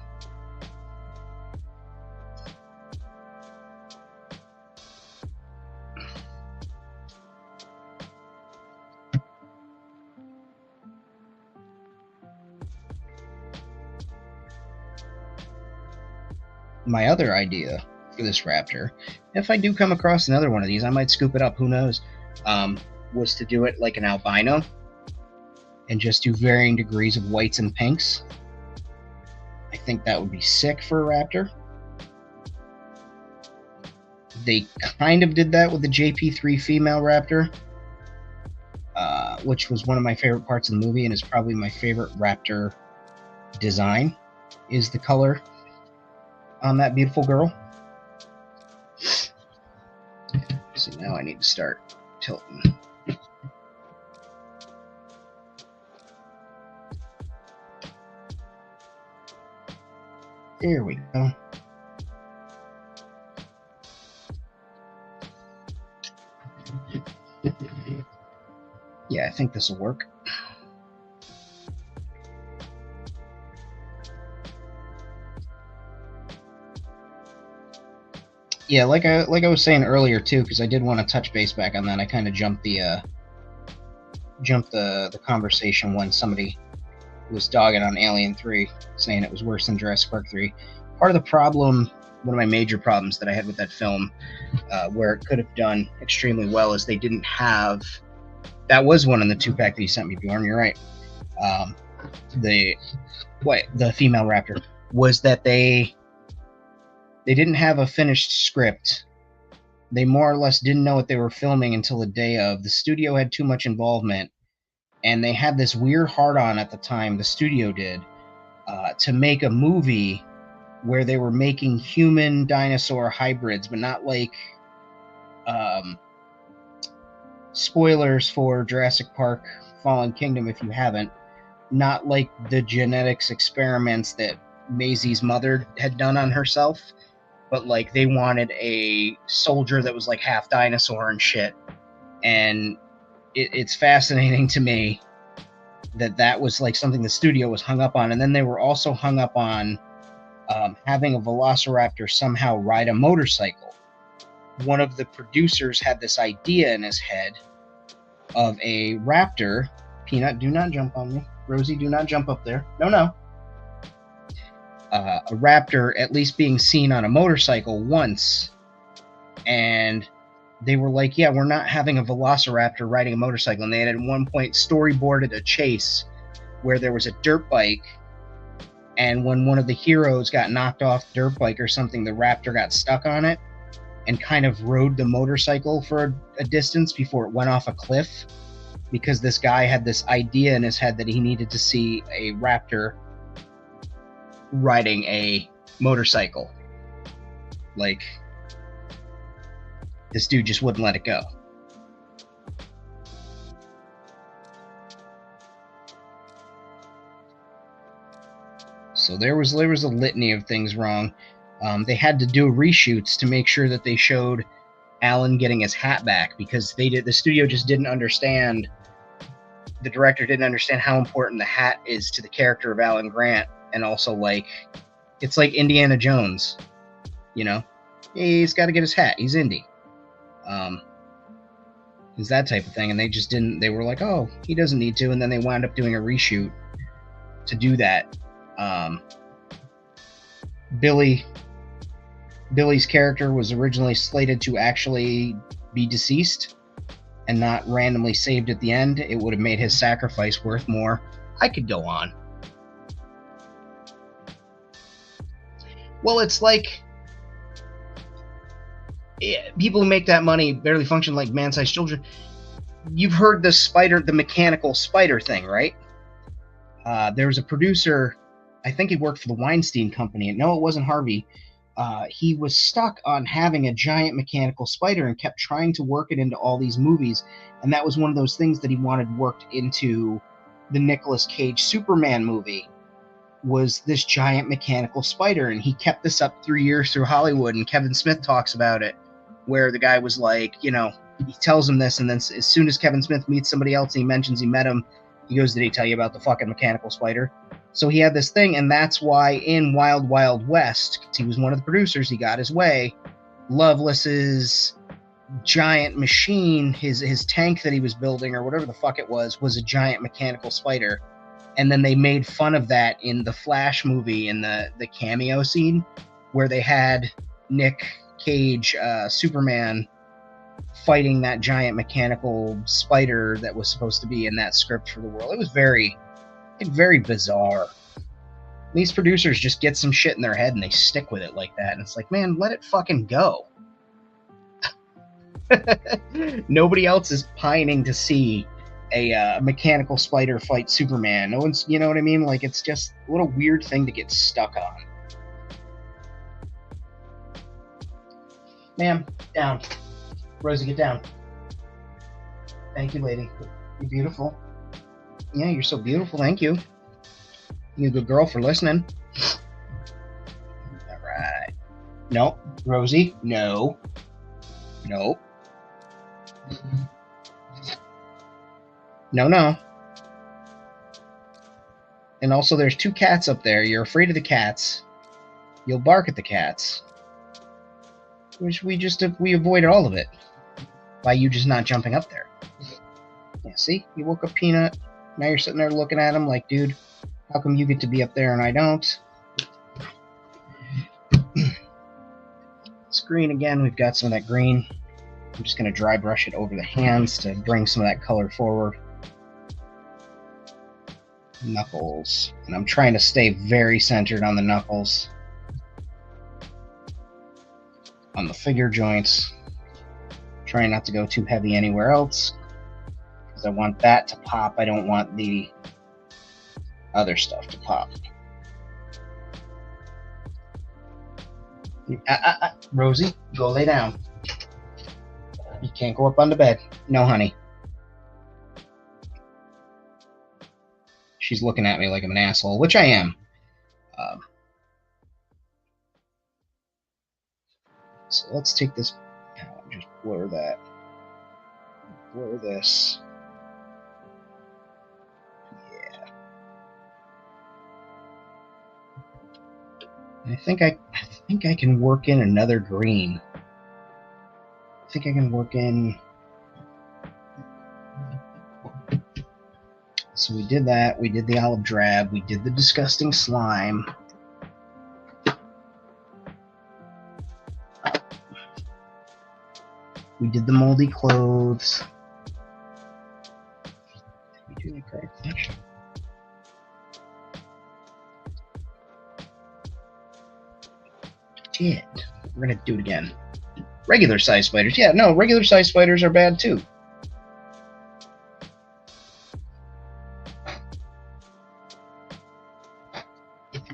My other idea for this raptor, if I do come across another one of these, I might scoop it up, who knows, was to do it like an albino and just do varying degrees of whites and pinks. I think that would be sick for a raptor. They kind of did that with the JP3 female raptor, which was one of my favorite parts of the movie, and is probably my favorite raptor design, is the color on that beautiful girl. So now I need to start tilting. There we go. Yeah, I think this will work. Yeah, like I was saying earlier too, because I did want to touch base back on that. I kind of jumped the conversation when somebody was dogging on Alien 3, saying it was worse than Jurassic Park 3. Part of the problem, one of my major problems that I had with that film, where it could have done extremely well, is they didn't have That was one in the 2-pack that you sent me, Bjorn. You're right. The female raptor was that they didn't have a finished script. They more or less didn't know what they were filming until the day of. The studio had too much involvement, and they had this weird hard-on at the time, the studio did, to make a movie where they were making human dinosaur hybrids, but not like spoilers for Jurassic Park Fallen Kingdom if you haven't, not like the genetics experiments that Maisie's mother had done on herself, but like they wanted a soldier that was like half dinosaur and shit. And it's fascinating to me that was like something the studio was hung up on. And then they were also hung up on having a Velociraptor somehow ride a motorcycle. One of the producers had this idea in his head of a raptor. Peanut, do not jump on me. Rosie, do not jump up there. No. A raptor at least being seen on a motorcycle once. And they were like, yeah, we're not having a Velociraptor riding a motorcycle. And they had at one point storyboarded a chase where there was a dirt bike. And when one of the heroes got knocked off the dirt bike or something, the raptor got stuck on it and kind of rode the motorcycle for a distance before it went off a cliff, because this guy had this idea in his head that he needed to see a raptor riding a motorcycle. Like, this dude just wouldn't let it go. So there was a litany of things wrong. They had to do reshoots to make sure that they showed Alan getting his hat back, because the studio just didn't understand, the director didn't understand how important the hat is to the character of Alan Grant. And also, like, it's like Indiana Jones, you know? He's got to get his hat. He's Indy. It's that type of thing. And they just didn't, they were like, oh, he doesn't need to. And then they wound up doing a reshoot to do that. Billy's character was originally slated to actually be deceased and not randomly saved at the end. It would have made his sacrifice worth more. I could go on. Well, it's like people who make that money barely function like man-sized children. You've heard the mechanical spider thing, right? There was a producer, I think he worked for the Weinstein Company. And no, it wasn't Harvey. He was stuck on having a giant mechanical spider and kept trying to work it into all these movies. And that was one of those things that he wanted worked into the Nicolas Cage Superman movie, was this giant mechanical spider. And he kept this up 3 years through Hollywood. And Kevin Smith talks about it, where the guy was like, you know, he tells him this, and then as soon as Kevin Smith meets somebody else and he mentions he met him, he goes, did he tell you about the fucking mechanical spider? So he had this thing, and that's why in Wild Wild West, because he was one of the producers, he got his way, Loveless's giant machine, his tank that he was building, or whatever the fuck it was a giant mechanical spider. And then they made fun of that in the Flash movie, in the cameo scene, where they had Nick Cage, Superman, fighting that giant mechanical spider that was supposed to be in that script for the world. It was very bizarre. These producers just get some shit in their head and they stick with it like that. And it's like, man, let it fucking go. Nobody else is pining to see a mechanical spider fight Superman. No one's, you know what I mean? Like, it's just, what a weird thing to get stuck on. Ma'am, down. Rosie, get down. Thank you, lady. You're beautiful. Yeah, you're so beautiful. Thank you. You're a good girl for listening. All right. No, Rosie. No. No. No. And also, there's 2 cats up there. You're afraid of the cats. You'll bark at the cats. Which we avoided all of it by you just not jumping up there. Yeah, see? You woke up Peanut. Now you're sitting there looking at him like, dude, how come you get to be up there and I don't? Screen again. We've got some of that green. I'm just going to dry brush it over the hands to bring some of that color forward. Knuckles. And I'm trying to stay very centered on the knuckles. On the figure joints. Trying not to go too heavy anywhere else. Because I want that to pop. I don't want the other stuff to pop. Rosie, go lay down. You can't go up on the bed. No, honey. She's looking at me like I'm an asshole, which I am. So let's take this, just blur that. Blur this. Yeah. I think I can work in another green. I think I can work in. So we did that. We did the olive drab. We did the disgusting slime. We did the moldy clothes. Did we do the correct flesh? Did. We're gonna do it again. Regular size spiders. Yeah, no, regular size spiders are bad too.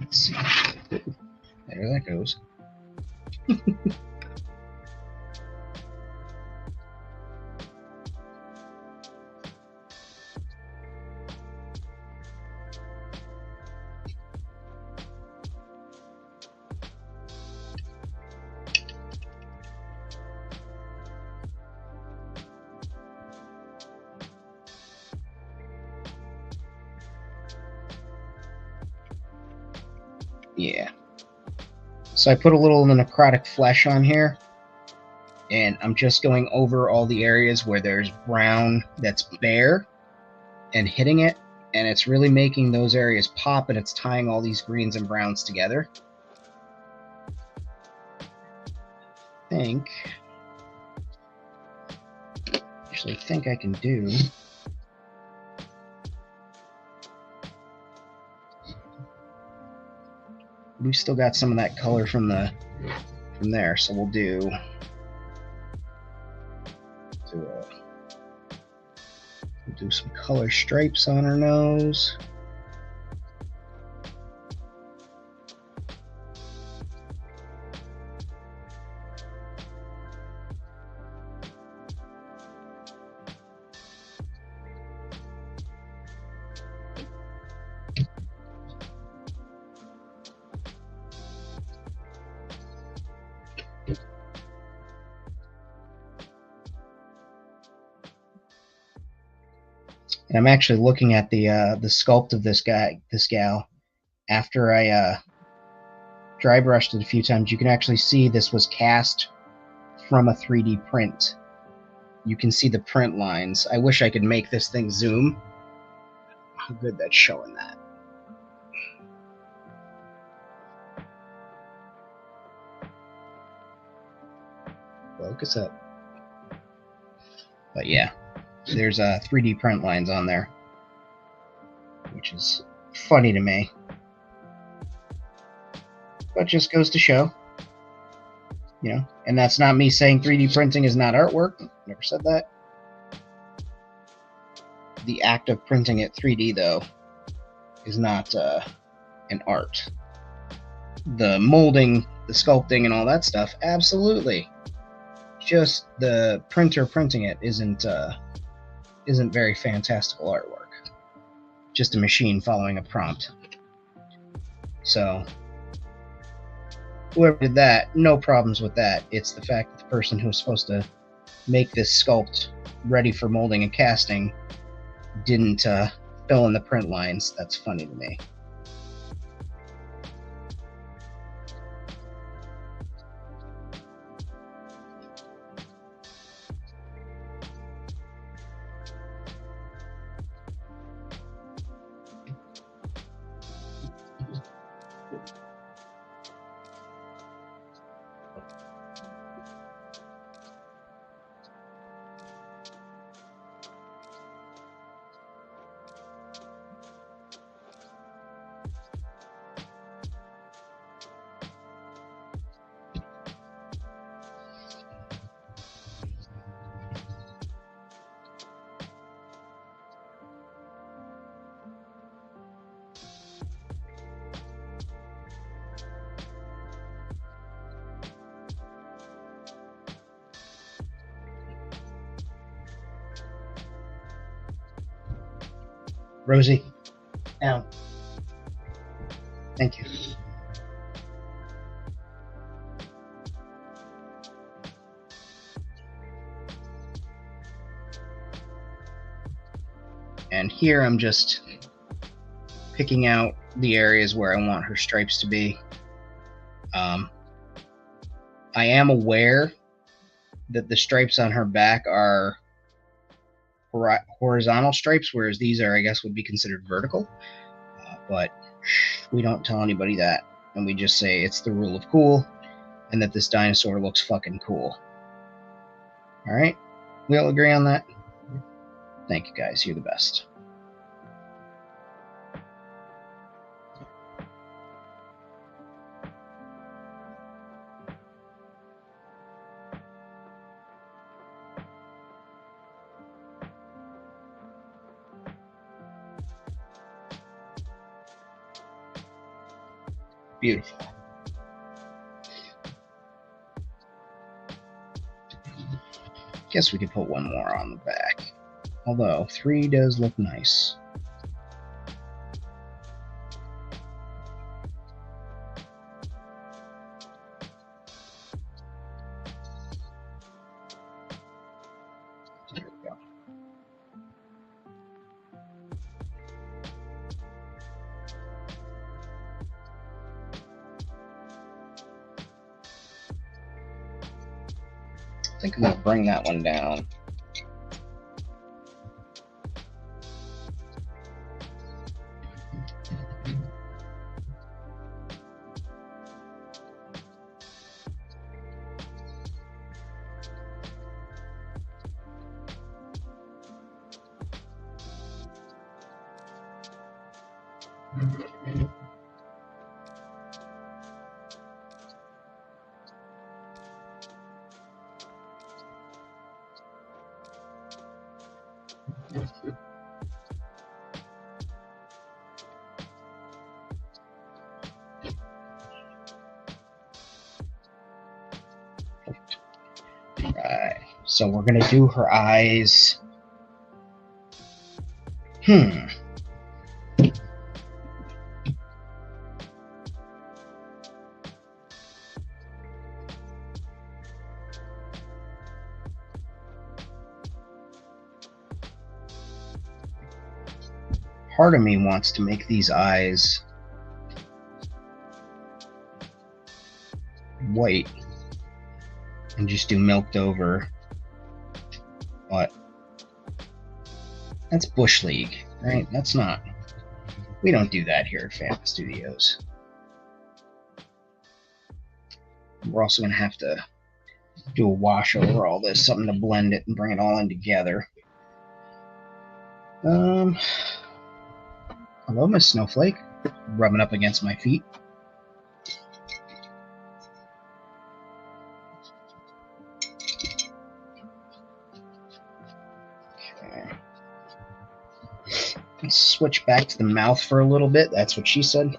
Let's see. There that goes. Yeah. So I put a little of the necrotic flesh on here, and I'm just going over all the areas where there's brown that's bare and hitting it, and it's really making those areas pop, and it's tying all these greens and browns together. I think I can do. We've still got some of that color from there, so we'll do some color stripes on her nose. And I'm actually looking at the sculpt of this gal. After I dry brushed it a few times, you can actually see this was cast from a 3D print. You can see the print lines. I wish I could make this thing zoom. How good that's showing that. Focus up. But yeah. There's 3D print lines on there, which is funny to me, but just goes to show, you know. And that's not me saying 3D printing is not artwork. Never said that. The act of printing it 3D, though, is not an art. The molding, the sculpting, and all that stuff, absolutely. Just the printer printing it isn't very fantastical artwork. Just a machine following a prompt. So, whoever did that, no problems with that. It's the fact that the person who was supposed to make this sculpt ready for molding and casting didn't fill in the print lines. That's funny to me. Rosie, down. Thank you. And here I'm just picking out the areas where I want her stripes to be. I am aware that the stripes on her back are horizontal stripes, whereas these are, I guess, would be considered vertical. But we don't tell anybody that, and we just say it's the rule of cool, and that this dinosaur looks fucking cool. All right? We all agree on that? Thank you, guys. You're the best. Beautiful. Guess we could put one more on the back. Although 3 does look nice. There we go. I think I'm going to bring that one down. Right, so we're gonna do her eyes. Part of me wants to make these eyes white and just do milked over, but that's Bush League, right? That's not, we don't do that here at Phantom Studios. We're also going to have to do a wash over all this, something to blend it and bring it all in together. Hello, Miss Snowflake, rubbing up against my feet. Okay. Let's switch back to the mouth for a little bit. That's what she said.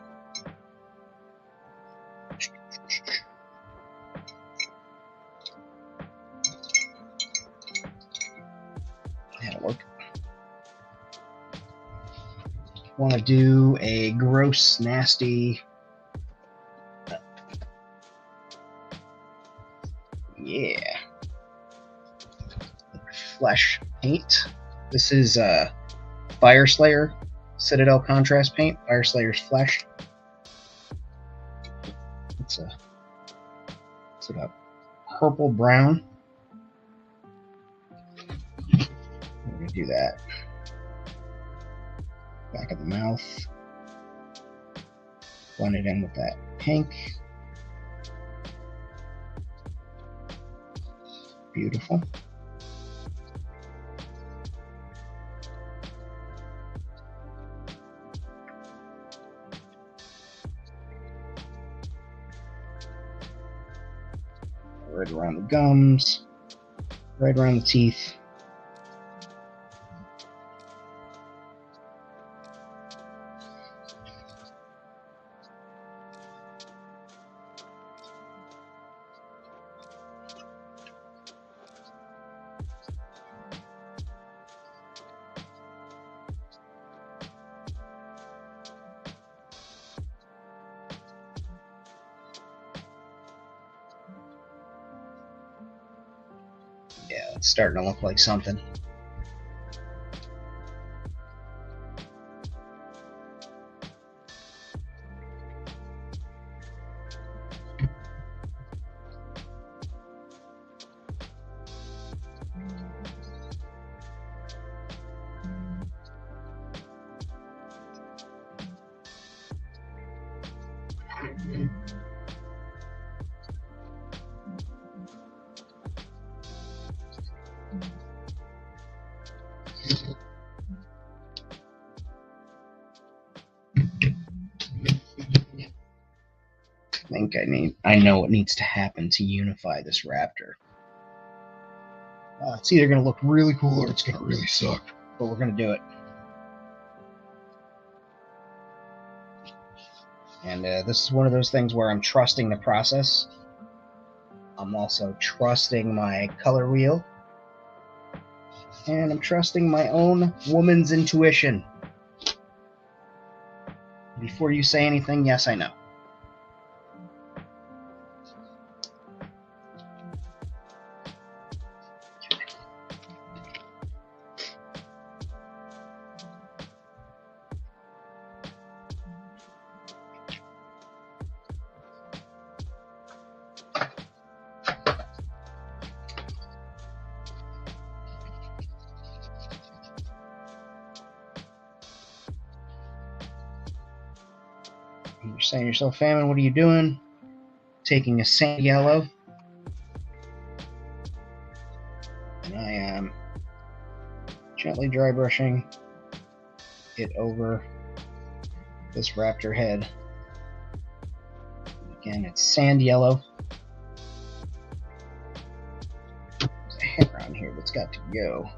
That'll work. Want to do a gross, nasty, yeah, flesh paint. This is Fire Slayer Citadel contrast paint. Fire Slayer's flesh. It's like a purple brown. We're gonna do that. Back of the mouth. Blend it in with that pink. Beautiful. Right around the gums, right around the teeth. It's starting to look like something. I know what needs to happen to unify this raptor. It's either going to look really cool or it's going to really suck, but we're going to do it. And this is one of those things where I'm trusting the process. I'm also trusting my color wheel. And I'm trusting my own woman's intuition. Before you say anything, yes, I know. You're saying to yourself, Famine, what are you doing? Taking a sand yellow. And I am gently dry brushing it over this raptor head. Again, it's sand yellow. There's a hair on here that's got to go.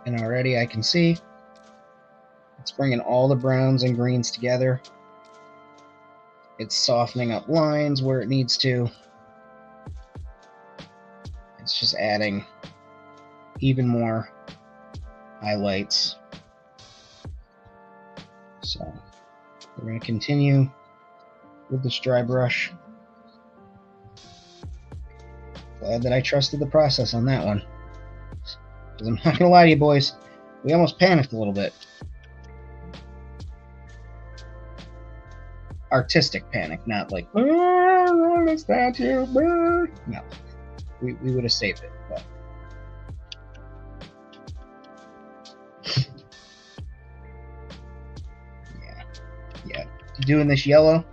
And already I can see it's bringing all the browns and greens together. It's softening up lines where it needs to. It's just adding even more highlights. So we're going to continue with this dry brush. Glad that I trusted the process on that one. Because I'm not going to lie to you boys, we almost panicked a little bit. Artistic panic, not like, oh, is that you? No, we would have saved it. But. Yeah. Doing this yellow,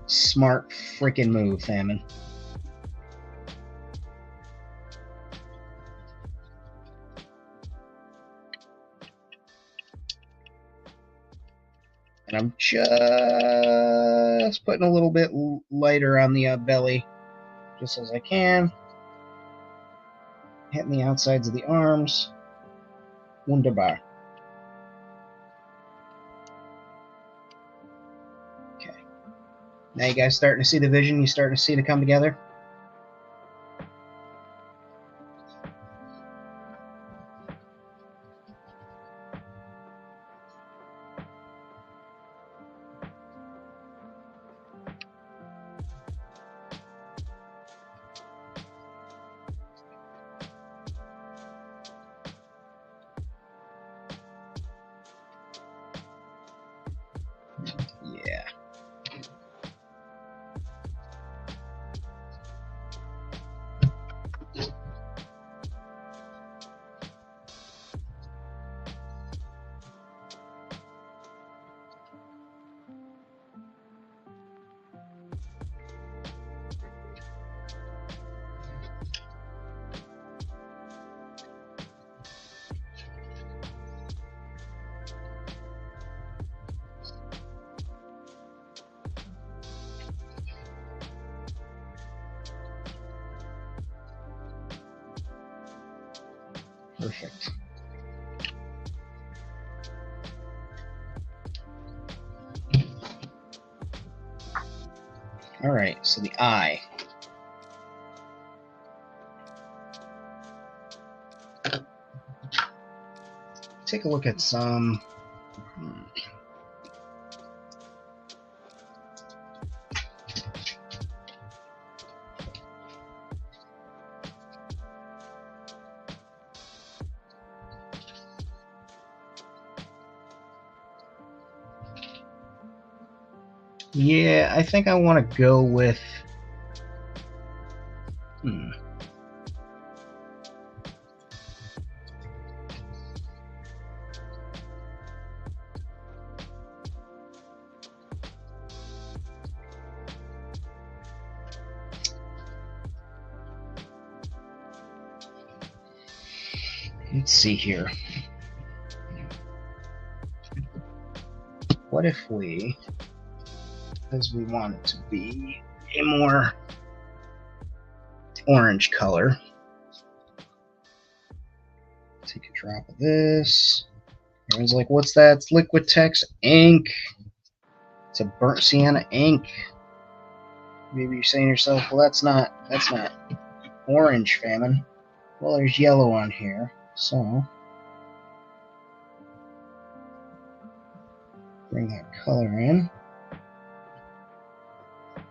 smart freaking move, Famine. And I'm just putting a little bit lighter on the belly, just as I can. Hitting the outsides of the arms. Wunderbar. Okay. Now you guys starting to see the vision? You starting to see it come together? Yeah. Perfect. All right, so the eye. take a look at some. Yeah, I think I want to go with. Let's see here. What if we, as we want it to be a more orange color, take a drop of this. Everyone's like, what's that? It's Liquid Text ink. It's a burnt sienna ink. Maybe you're saying to yourself, well, that's not orange, Famine. Well, there's yellow on here, so bring that color in.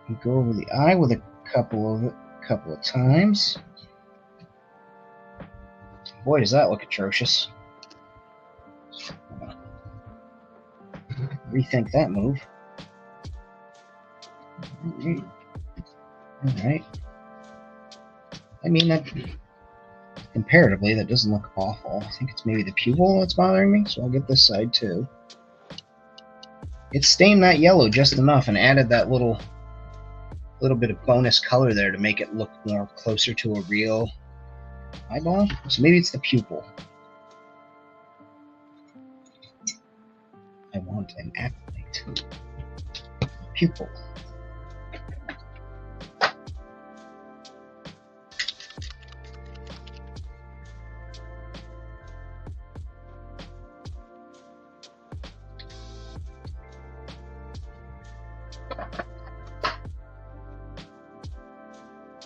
You go over the eye with a couple of times. Boy, does that look atrocious. Rethink that move. Alright. I mean, that comparatively, that doesn't look awful. I think it's maybe the pupil that's bothering me, so I'll get this side too. It stained that yellow just enough and added that little bit of bonus color there to make it look more closer to a real eyeball. So maybe it's the pupil. I want an acolyte. Pupil.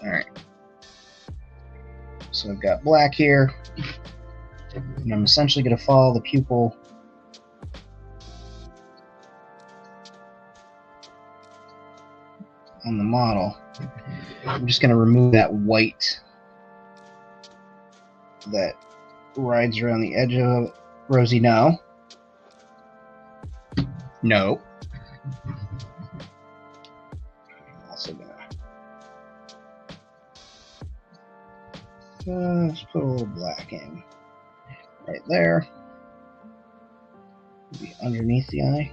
Alright. So I've got black here. And I'm essentially going to follow the pupil on the model. I'm just going to remove that white that rides around the edge of it. Rosie, no. No. I'm also going to just put a little black in right there. Maybe underneath the eye.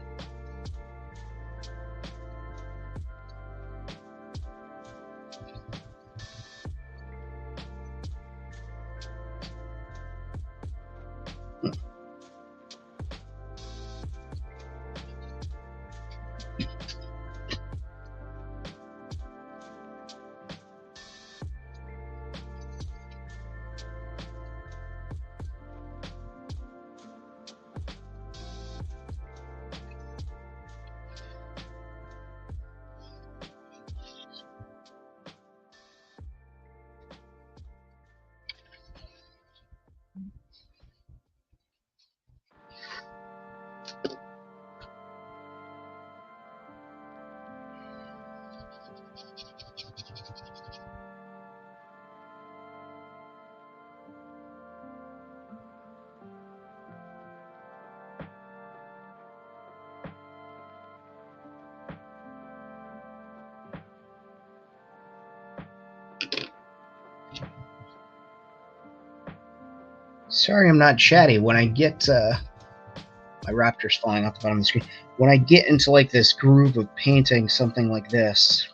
Sorry I'm not chatty. When I get, my raptor's falling off the bottom of the screen. When I get into like this groove of painting something like this,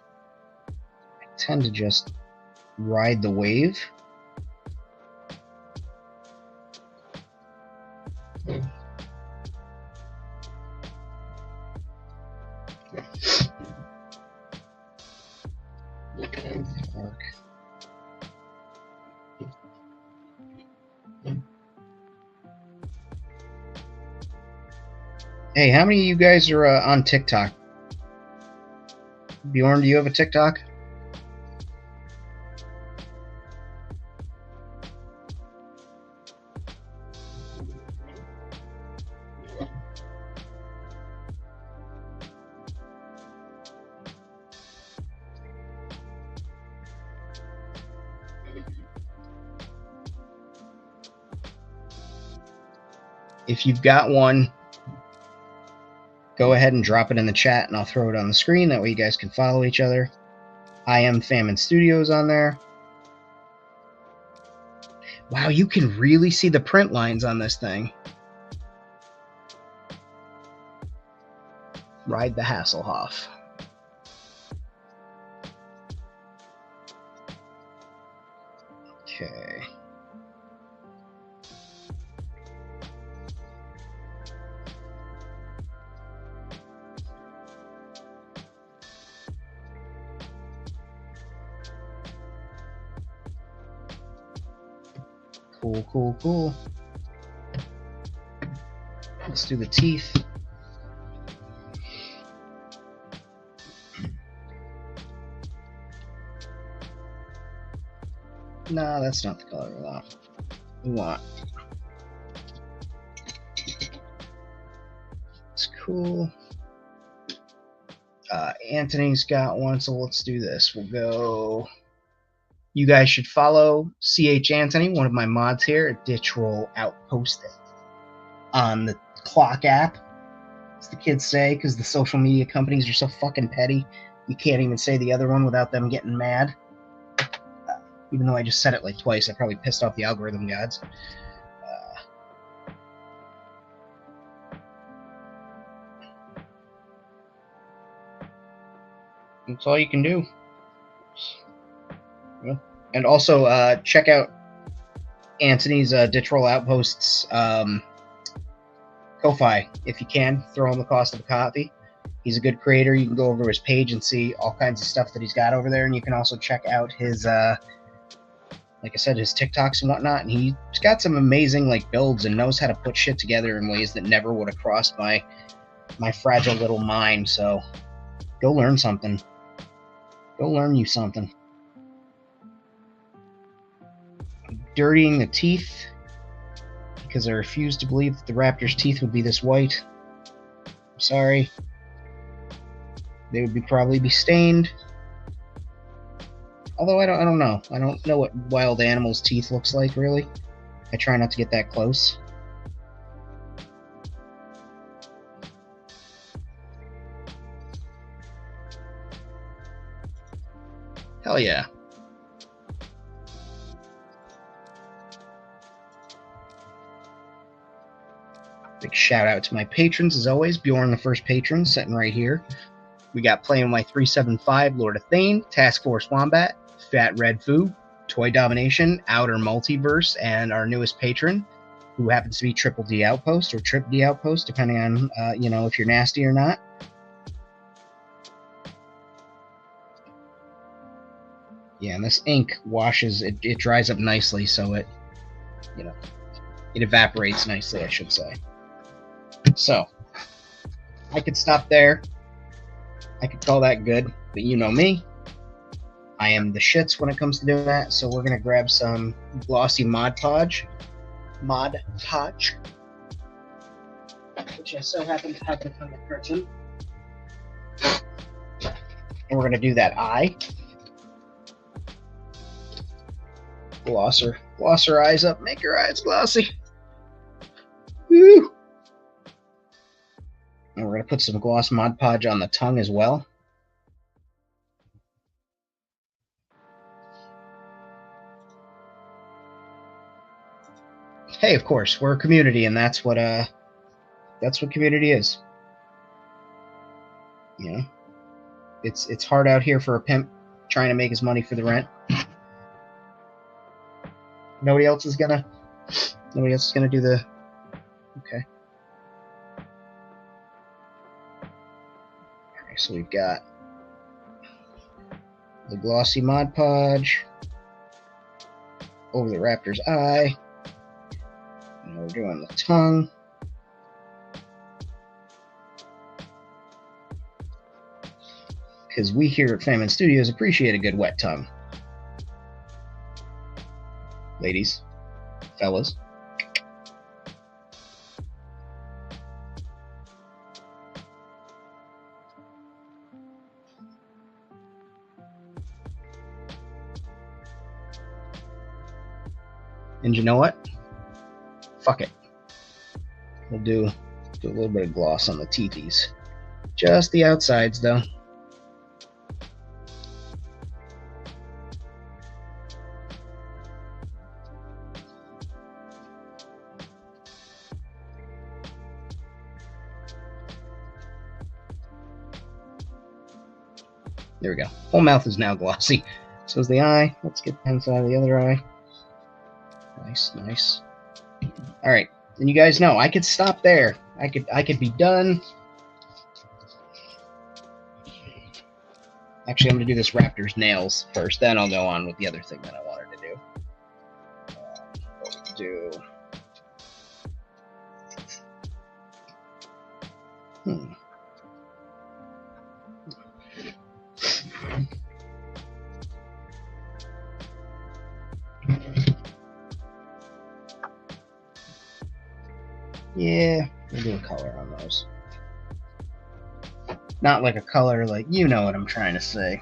I tend to just ride the wave. Hey, how many of you guys are on TikTok? Bjorn, do you have a TikTok? If you've got one, go ahead and drop it in the chat and I'll throw it on the screen. That way you guys can follow each other. I am Famine Studios on there. Wow, you can really see the print lines on this thing. Ride the Hasselhoff. Okay. Cool, cool, cool. Let's do the teeth. No, that's not the color we want. It's cool. Anthony's got one, so let's do this. We'll go. You guys should follow CH Anthony, one of my mods here at Ditch Roll Outpost on the Clock app, as the kids say, because the social media companies are so fucking petty. You can't even say the other one without them getting mad. Even though I just said it like twice, I probably pissed off the algorithm gods. That's all you can do. Yeah. And also, check out Anthony's Ditch Roll Outposts Ko-Fi if you can. Throw him the cost of a copy. He's a good creator. You can go over to his page and see all kinds of stuff that he's got over there. And you can also check out his, like I said, his TikToks and whatnot. And he's got some amazing like builds and knows how to put shit together in ways that never would have crossed my fragile little mind. So go learn something. Go learn you something. Dirtying the teeth because I refuse to believe that the raptor's teeth would be this white. I'm sorry. They would probably be stained. Although I don't know. I don't know what wild animals' teeth looks like, really. I try not to get that close. Hell yeah. Big shout out to my patrons, as always. Bjorn, the first patron, sitting right here. We got Playing My 375, Lord of Thane, Task Force Wombat, Fat Red Foo, Toy Domination, Outer Multiverse, and our newest patron, who happens to be Triple D Outpost, or Trip D Outpost, depending on, if you're nasty or not. Yeah, and this ink washes, it dries up nicely, so it evaporates nicely, I should say. So, I could stop there. I could call that good, but you know me. I am the shits when it comes to doing that, so we're going to grab some glossy Mod Podge, which I so happen to have from the curtain. And we're going to do that eye. Gloss her eyes up, make her eyes glossy. Woo! And we're going to put some gloss Mod Podge on the tongue as well. Hey, of course, we're a community, and that's what community is. You know, it's hard out here for a pimp trying to make his money for the rent. Nobody else is gonna do the. Okay. Alright, so we've got the glossy Mod Podge over the raptor's eye. And we're doing the tongue. Because we here at Famine Studios appreciate a good wet tongue. Ladies, fellas. And you know what? Fuck it. We'll do a little bit of gloss on the teethies. Just the outsides, though. There we go. Whole mouth is now glossy. So is the eye. Let's get the inside of the other eye. Nice, nice. All right, and you guys know I could stop there. I could be done. Actually, I'm gonna do this raptor's nails first. Then I'll go on with the other thing that I wanted to do. What we do? Yeah, we'll do a color on those. Not like a color, like, you know what I'm trying to say.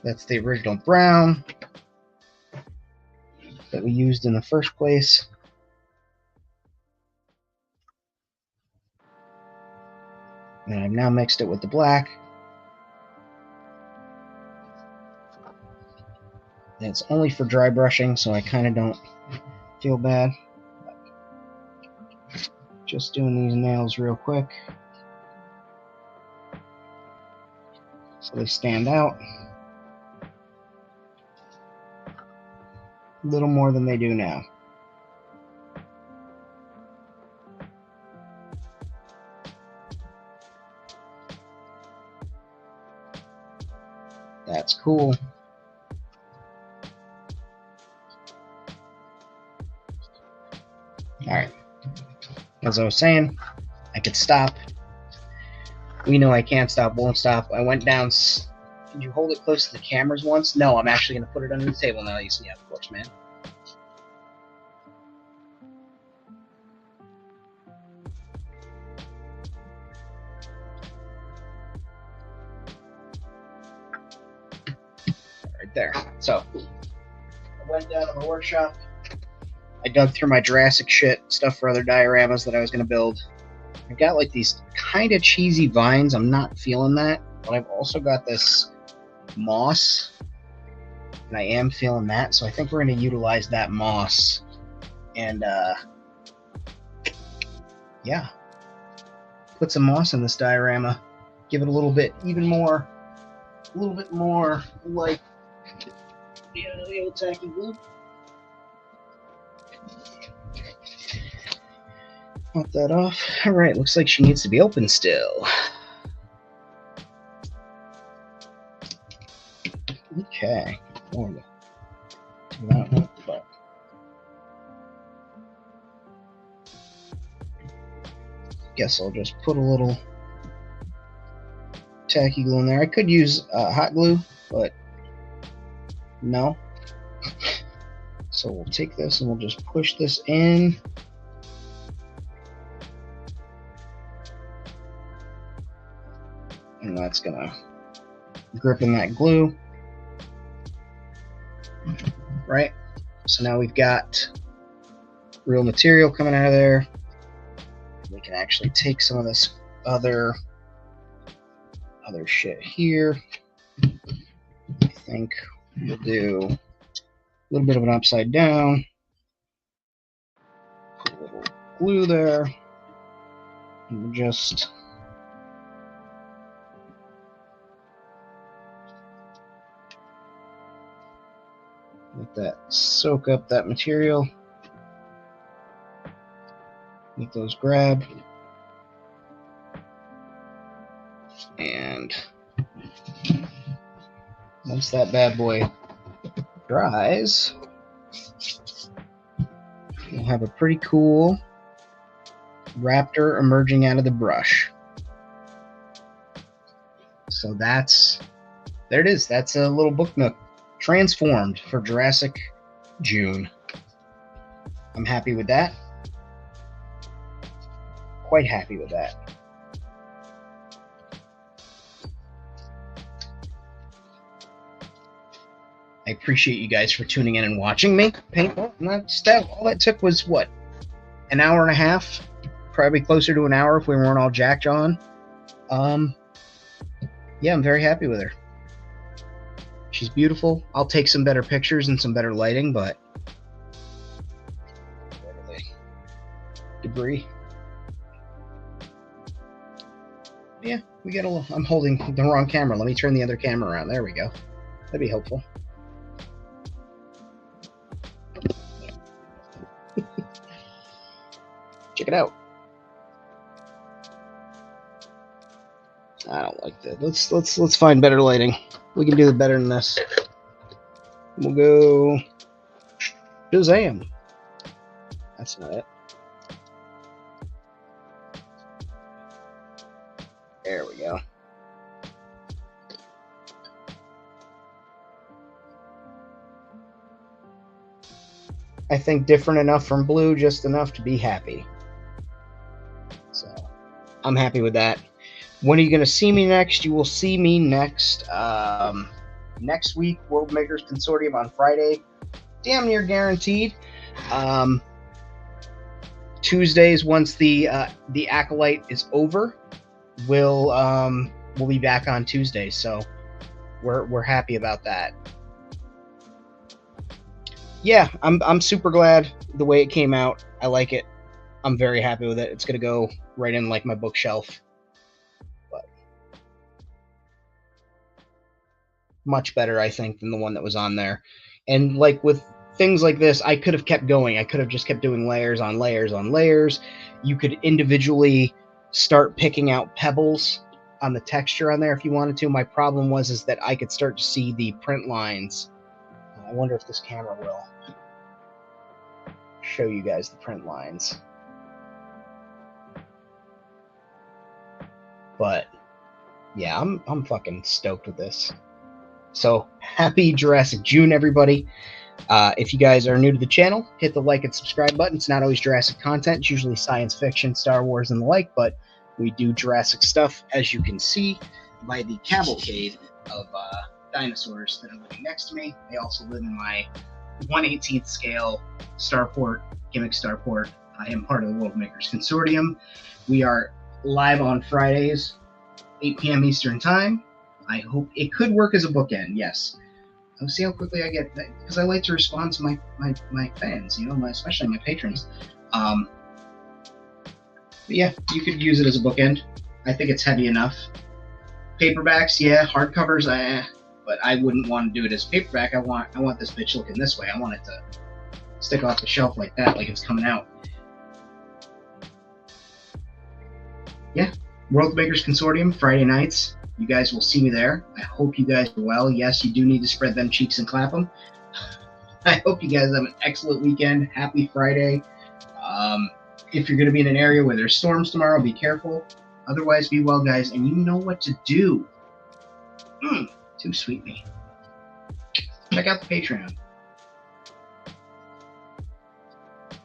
That's the original brown that we used in the first place. And I've now mixed it with the black. And it's only for dry brushing, so I kind of don't feel bad. Just doing these nails real quick so they stand out a little more than they do now. That's cool. All right. As I was saying, I could stop. We know I can't stop, won't stop. I went down. Did you hold it close to the cameras once? No, I'm actually going to put it under the table now. You see, yeah, of course, man. Right there. So, I went down to the workshop. I dug through my Jurassic shit, stuff for other dioramas that I was going to build. I've got like these kind of cheesy vines. I'm not feeling that. But I've also got this moss. And I am feeling that. So I think we're going to utilize that moss. And, yeah. Put some moss in this diorama. Give it a little bit, even more, a little bit more like the old tacky glue. Pop that off. All right, looks like she needs to be open still. Okay. Guess I'll just put a little tacky glue in there. I could use hot glue, but no. So we'll take this and we'll just push this in. And that's gonna grip in that glue. Right? So now we've got real material coming out of there. We can actually take some of this other shit here. I think we'll do a little bit of an upside down. Put a little glue there. And we'll just let that soak up that material. Let those grab. And once that bad boy dries, we'll have a pretty cool raptor emerging out of the brush. So there it is. That's a little book nook transformed for Jurassic June. I'm happy with that. Quite happy with that. I appreciate you guys for tuning in and watching me paint. All that took was, what, an hour and a half? Probably closer to an hour if we weren't all jacked on. Yeah, I'm very happy with her. She's beautiful. I'll take some better pictures and some better lighting, but debris. Yeah, we got a little. I'm holding the wrong camera. Let me turn the other camera around. There we go. That'd be helpful. Check it out. I don't like that. Let's find better lighting. We can do better than this. We'll go Shazam. That's not it. There we go. I think different enough from blue, just enough to be happy. So I'm happy with that. When are you going to see me next? You will see me next next week, World Makers Consortium on Friday. Damn near guaranteed. Tuesdays, once the Acolyte is over, we'll be back on Tuesdays. So we're happy about that. Yeah, I'm super glad the way it came out. I like it. I'm very happy with it. It's gonna go right in like my bookshelf. But much better, I think, than the one that was on there. And like with things like this, I could have kept going. I could have just kept doing layers on layers on layers. You could individually start picking out pebbles on the texture on there if you wanted to. My problem was that I could start to see the print lines. I wonder if this camera will show you guys the print lines. But yeah, I'm fucking stoked with this. So happy Jurassic June, everybody. If you guys are new to the channel, hit the like and subscribe button. It's not always Jurassic content. It's usually science fiction, Star Wars, and the like, but we do Jurassic stuff, as you can see by the cavalcade of dinosaurs that are living next to me. They also live in my 1/18th scale starport, gimmick starport. I am part of the World Makers Consortium. We are live on Fridays, 8 p.m. Eastern Time. I hope it could work as a bookend, yes. I'll see how quickly I get that, because I like to respond to my fans, you know, especially my patrons. But yeah, you could use it as a bookend. I think it's heavy enough. Paperbacks, yeah. Hardcovers, but I wouldn't want to do it as paperback. I want this bitch looking this way. I want it to stick off the shelf like that, like it's coming out. Yeah, World Makers Consortium, Friday nights. You guys will see me there. I hope you guys are well. Yes, you do need to spread them cheeks and clap them. I hope you guys have an excellent weekend. Happy Friday. If you're going to be in an area where there's storms tomorrow, be careful. Otherwise, be well, guys, and you know what to do. Too sweet me. Check out the Patreon.